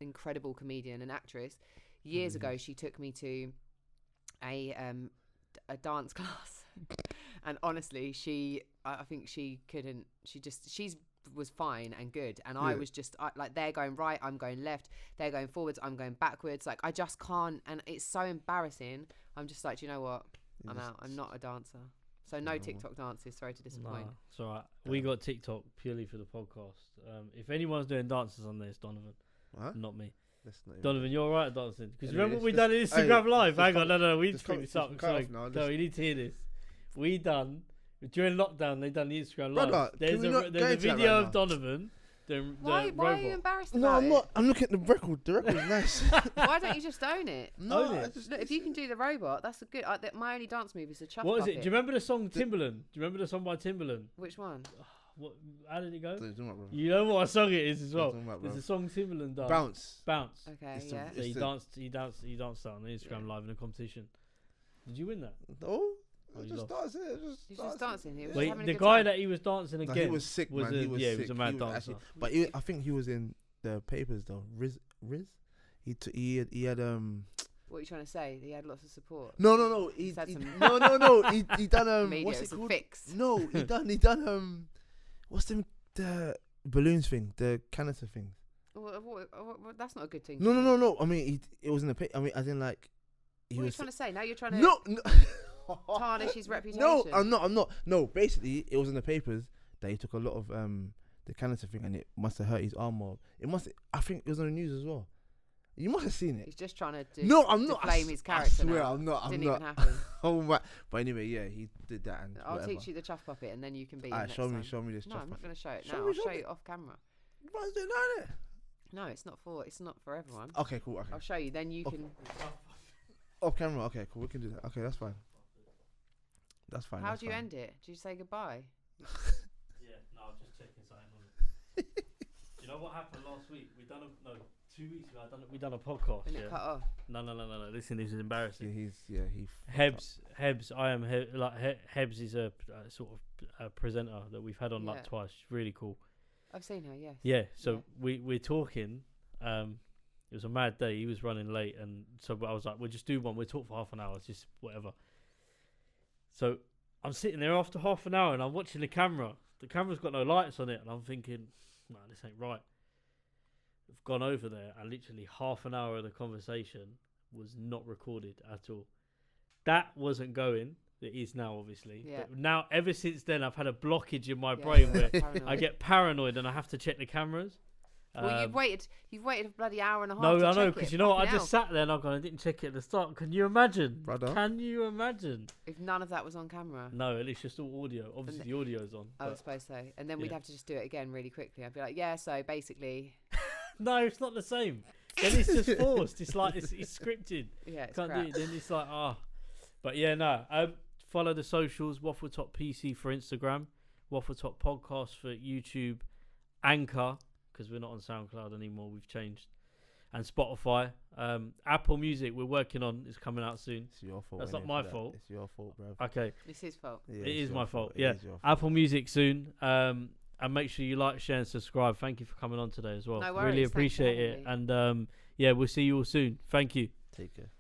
incredible comedian and actress. Years ago, she took me to a dance class, and honestly, I think she couldn't. She's was fine and good, and I was just like, they're going right, I'm going left, they're going forwards, I'm going backwards, like I just can't, and it's so embarrassing. I'm just like, do you know what, I'm out. I'm not a dancer, so no TikTok dances. Sorry to disappoint. It's all right. We got TikTok purely for the podcast. If anyone's doing dances on there, it's Donovan. What? Not me. Donovan, you're all right at dancing, because remember what we done in Instagram Live. Hang on, no, we just picked this up. No, you need to hear this. We done during lockdown, they done the Instagram Live. Brother, there's a video of Donovan doing why are you embarrassed No, about I'm not. I'm looking at the record. The record's nice. Why don't you just own it? No, own it. Look, if you can do the robot, that's a good. My only dance move is the chuff What is puppet. it? Do you remember the song Timbaland? Do you remember the song by Timbaland? Which one? How did it go? About, You know what song it is as well. About, There's a song Timbaland does. Bounce. Okay, It's yeah. So he danced that on the Instagram Live in a competition. Did you win that? No. He's just dancing. He was Wait, having a the good guy time. that he was dancing against. He was sick, man. He was sick. He was a mad dancer. Actually, but I think he was in the papers though. Riz. He had What are you trying to say? He had lots of support. No. He done Media, what's it called? Fix. No, he done what's the balloons thing, the canister thing. That's not a good thing. No. I mean, it was in the paper. I mean, as in like. What are you trying to say? Now you're trying to. No. Tarnish his reputation. No, I'm not. No, basically, it was in the papers that he took a lot of the canister thing, and it must have hurt his arm. Or it must. I think it was on the news as well. You must have seen it. He's just trying to. I'm not. Deflame his character. I swear, now. I'm not. Didn't even happen. Oh my! But anyway, yeah, he did that. And I'll whatever. teach you the chuff puppet, and then you can be. Show me this. No, I'm not going to show it Show now. me, I'll show show me. you off camera. What's doing that? No, it's not for everyone. Okay, cool. Okay. I'll show you. Then you can. Off camera. Okay, cool. We can do that. Okay, that's fine. That's fine. How do you end it? Do you say goodbye? Yeah, no, I'm just checking something on it. Do you know what happened last week? 2 weeks ago, we done a podcast. And it cut off. No. Listen, this is embarrassing. Hebs. I am Hebs is a sort of a presenter that we've had on like twice. She's really cool. I've seen her. Yes. Yeah. So we're talking. It was a mad day. He was running late, and so I was like, "We'll just do one. We'll talk for half an hour. It's just whatever." So I'm sitting there after half an hour, and I'm watching the camera. The camera's got no lights on it, and I'm thinking, "No, this ain't right." I've gone over there, and literally half an hour of the conversation was not recorded at all. That wasn't going. It is now, obviously. Yeah. But now, ever since then, I've had a blockage in my brain where Paranoid. I get paranoid, and I have to check the cameras. Well, you've waited a bloody hour and a half. No, to I know, check because it. you know what? I Fucking just sat there and I didn't check it at the start. Can you imagine? Brother. Can you imagine? If none of that was on camera. No, it's just all audio. Obviously, the audio's on. I suppose so. And then we'd have to just do it again really quickly. I'd be like, yeah, so basically. No, it's not the same. Then it's just forced. It's like it's scripted. Yeah, it's Can't crap. do it. Then it's like But yeah, no. Follow the socials. Waffletop PC for Instagram. Waffletop Podcast for YouTube. Anchor, because we're not on SoundCloud anymore. We've changed. And Spotify. Apple Music we're working on. Is coming out soon. It's your fault. That's not my fault. It's your fault, bro. Okay. It's his fault. Yeah, It is my fault. It Yeah. is your fault. Apple Music soon. And make sure you like, share, and subscribe. Thank you for coming on today as well. No worries. Really Thanks for appreciate having it. me. And yeah, we'll see you all soon. Thank you. Take care.